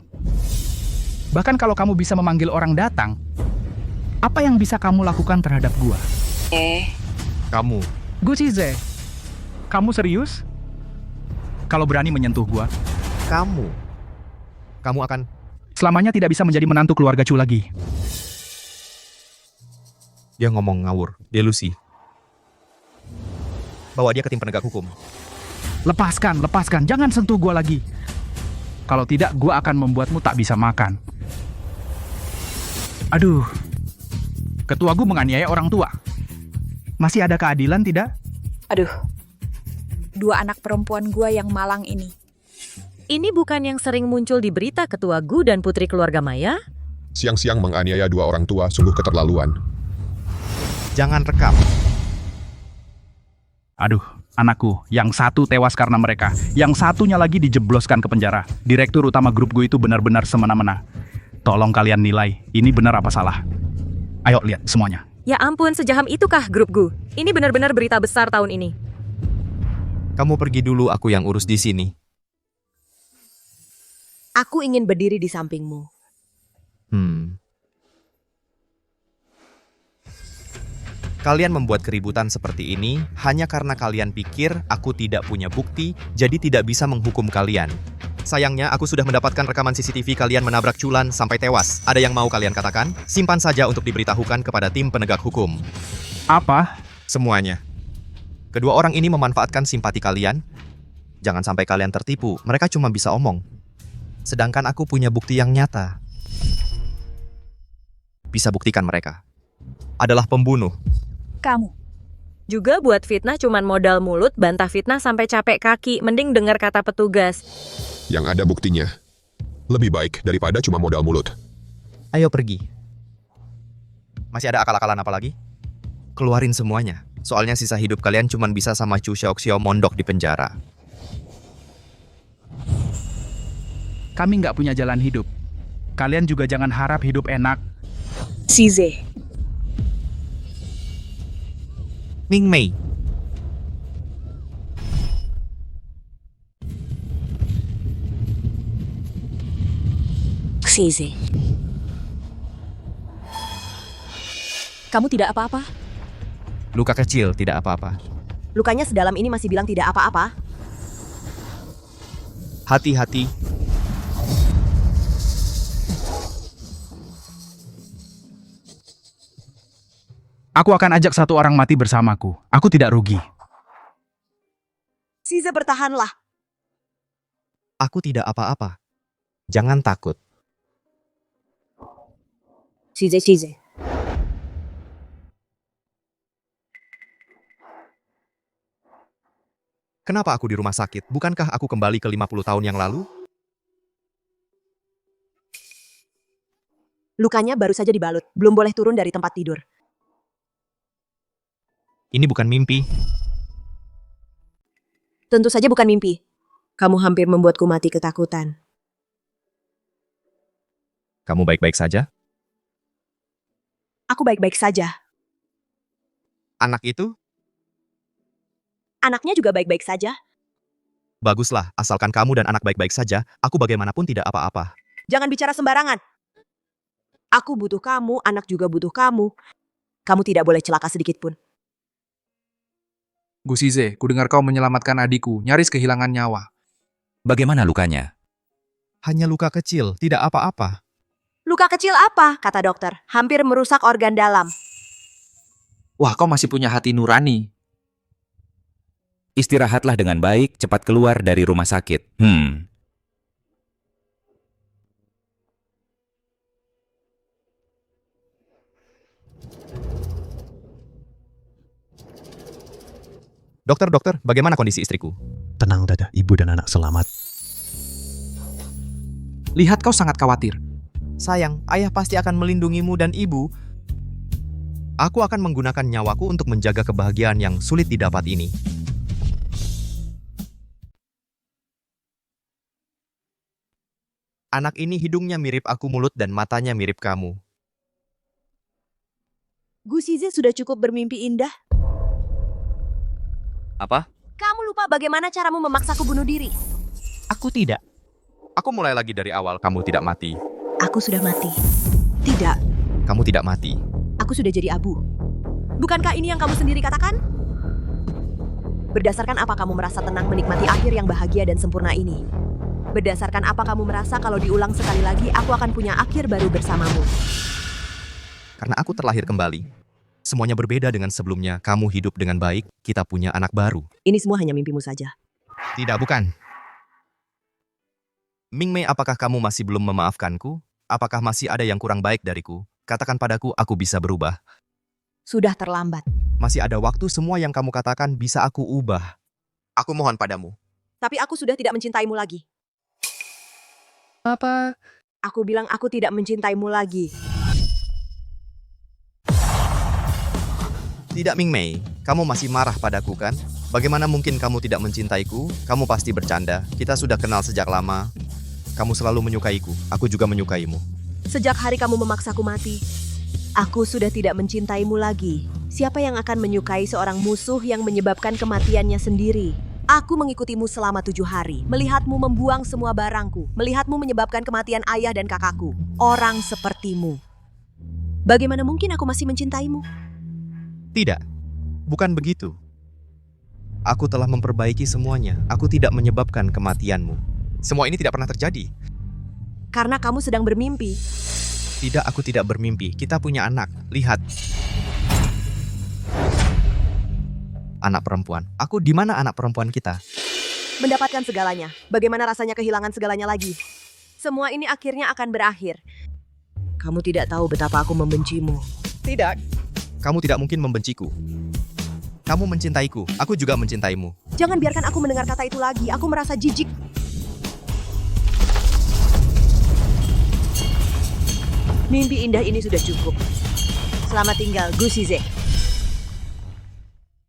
Bahkan kalau kamu bisa memanggil orang datang, apa yang bisa kamu lakukan terhadap gua? Kamu. Gu Shize, kamu serius? Kalau berani menyentuh gua, kamu akan selamanya tidak bisa menjadi menantu keluarga Chu lagi. Dia ngomong ngawur, delusi. Bawa dia ke tim penegak hukum. Lepaskan, jangan sentuh gua lagi. Kalau tidak, gua akan membuatmu tak bisa makan. Aduh, ketua Gu menganiaya orang tua. Masih ada keadilan tidak? Aduh, 2 anak perempuan gua yang malang ini. Ini bukan yang sering muncul di berita ketua Gu dan putri keluarga Maya? Siang-siang menganiaya 2 orang tua sungguh keterlaluan. Jangan rekam. Aduh, anakku, yang satu tewas karena mereka, yang satunya lagi dijebloskan ke penjara. Direktur utama grup Gu itu benar-benar semena-mena. Tolong kalian nilai, ini benar apa salah. Ayo lihat semuanya. Ya ampun, sejaham itukah grup Gu? Ini benar-benar berita besar tahun ini. Kamu pergi dulu, aku yang urus di sini. Aku ingin berdiri di sampingmu. Kalian membuat keributan seperti ini hanya karena kalian pikir aku tidak punya bukti, jadi tidak bisa menghukum kalian. Sayangnya, aku sudah mendapatkan rekaman CCTV kalian menabrak Chu Lan sampai tewas. Ada yang mau kalian katakan? Simpan saja untuk diberitahukan kepada tim penegak hukum. Apa? Semuanya. Kedua orang ini memanfaatkan simpati kalian. Jangan sampai kalian tertipu, mereka cuma bisa omong. Sedangkan aku punya bukti yang nyata. Bisa buktikan mereka adalah pembunuh. Kamu. Juga buat fitnah cuman modal mulut, bantah fitnah sampai capek kaki. Mending dengar kata petugas. Yang ada buktinya. Lebih baik daripada cuma modal mulut. Ayo pergi. Masih ada akal-akalan apa lagi? Keluarin semuanya. Soalnya sisa hidup kalian cuma bisa sama Chu Xiaoxiao mondok di penjara. Kami nggak punya jalan hidup. Kalian juga jangan harap hidup enak. Shize. Mingmei. Shize. Kamu tidak apa-apa? Luka kecil, tidak apa-apa. Lukanya sedalam ini masih bilang tidak apa-apa. Hati-hati. Aku akan ajak satu orang mati bersamaku. Aku tidak rugi. Shize, bertahanlah. Aku tidak apa-apa. Jangan takut. Shize. Kenapa aku di rumah sakit? Bukankah aku kembali ke 50 tahun yang lalu? Lukanya baru saja dibalut. Belum boleh turun dari tempat tidur. Ini bukan mimpi. Tentu saja bukan mimpi. Kamu hampir membuatku mati ketakutan. Kamu baik-baik saja? Aku baik-baik saja. Anak itu? Anaknya juga baik-baik saja. Baguslah, asalkan kamu dan anak baik-baik saja, aku bagaimanapun tidak apa-apa. Jangan bicara sembarangan. Aku butuh kamu, anak juga butuh kamu. Kamu tidak boleh celaka sedikit pun. Gu Shize, kudengar kau menyelamatkan adikku, nyaris kehilangan nyawa. Bagaimana lukanya? Hanya luka kecil, tidak apa-apa. Luka kecil apa? Kata dokter. Hampir merusak organ dalam. Wah, kau masih punya hati nurani. Istirahatlah dengan baik, cepat keluar dari rumah sakit. Dokter, bagaimana kondisi istriku? Tenang, Dada. Ibu dan anak selamat. Lihat kau sangat khawatir. Sayang, ayah pasti akan melindungimu dan ibu. Aku akan menggunakan nyawaku untuk menjaga kebahagiaan yang sulit didapat ini. Anak ini hidungnya mirip aku, mulut dan matanya mirip kamu. Gu Shize sudah cukup bermimpi indah. Apa? Kamu lupa bagaimana caramu memaksaku bunuh diri. Aku tidak. Aku mulai lagi dari awal, kamu tidak mati. Aku sudah mati. Tidak. Kamu tidak mati. Aku sudah jadi abu. Bukankah ini yang kamu sendiri katakan? Berdasarkan apa kamu merasa tenang menikmati akhir yang bahagia dan sempurna ini? Berdasarkan apa kamu merasa kalau diulang sekali lagi, aku akan punya akhir baru bersamamu? Karena aku terlahir kembali. Semuanya berbeda dengan sebelumnya. Kamu hidup dengan baik, kita punya anak baru. Ini semua hanya mimpimu saja. Tidak, bukan. Mingmei, apakah kamu masih belum memaafkanku? Apakah masih ada yang kurang baik dariku? Katakan padaku, aku bisa berubah. Sudah terlambat. Masih ada waktu, semua yang kamu katakan bisa aku ubah. Aku mohon padamu. Tapi aku sudah tidak mencintaimu lagi. Apa? Aku bilang aku tidak mencintaimu lagi. Tidak, Mingmei. Kamu masih marah padaku, kan? Bagaimana mungkin kamu tidak mencintaiku? Kamu pasti bercanda. Kita sudah kenal sejak lama. Kamu selalu menyukaiku. Aku juga menyukaimu. Sejak hari kamu memaksaku mati, aku sudah tidak mencintaimu lagi. Siapa yang akan menyukai seorang musuh yang menyebabkan kematiannya sendiri? Aku mengikutimu selama 7 hari, melihatmu membuang semua barangku, melihatmu menyebabkan kematian ayah dan kakakku. Orang sepertimu. Bagaimana mungkin aku masih mencintaimu? Tidak. Bukan begitu. Aku telah memperbaiki semuanya. Aku tidak menyebabkan kematianmu. Semua ini tidak pernah terjadi. Karena kamu sedang bermimpi. Tidak, aku tidak bermimpi. Kita punya anak. Lihat. Anak perempuan. Aku di mana anak perempuan kita? Mendapatkan segalanya. Bagaimana rasanya kehilangan segalanya lagi? Semua ini akhirnya akan berakhir. Kamu tidak tahu betapa aku membencimu. Tidak. Kamu tidak mungkin membenciku. Kamu mencintaiku. Aku juga mencintaimu. Jangan biarkan aku mendengar kata itu lagi. Aku merasa jijik. Mimpi indah ini sudah cukup. Selamat tinggal, Gu Shize.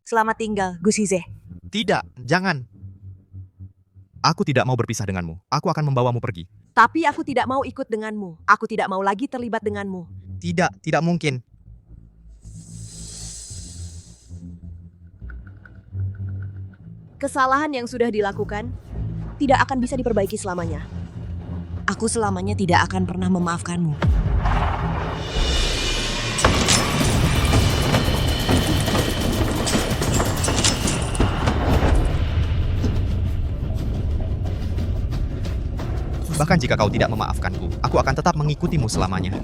Selamat tinggal, Gu Shize. Tidak, jangan. Aku tidak mau berpisah denganmu. Aku akan membawamu pergi. Tapi aku tidak mau ikut denganmu. Aku tidak mau lagi terlibat denganmu. Tidak, tidak mungkin. Kesalahan yang sudah dilakukan tidak akan bisa diperbaiki selamanya. Aku selamanya tidak akan pernah memaafkanmu. Bahkan jika kau tidak memaafkanku, aku akan tetap mengikutimu selamanya.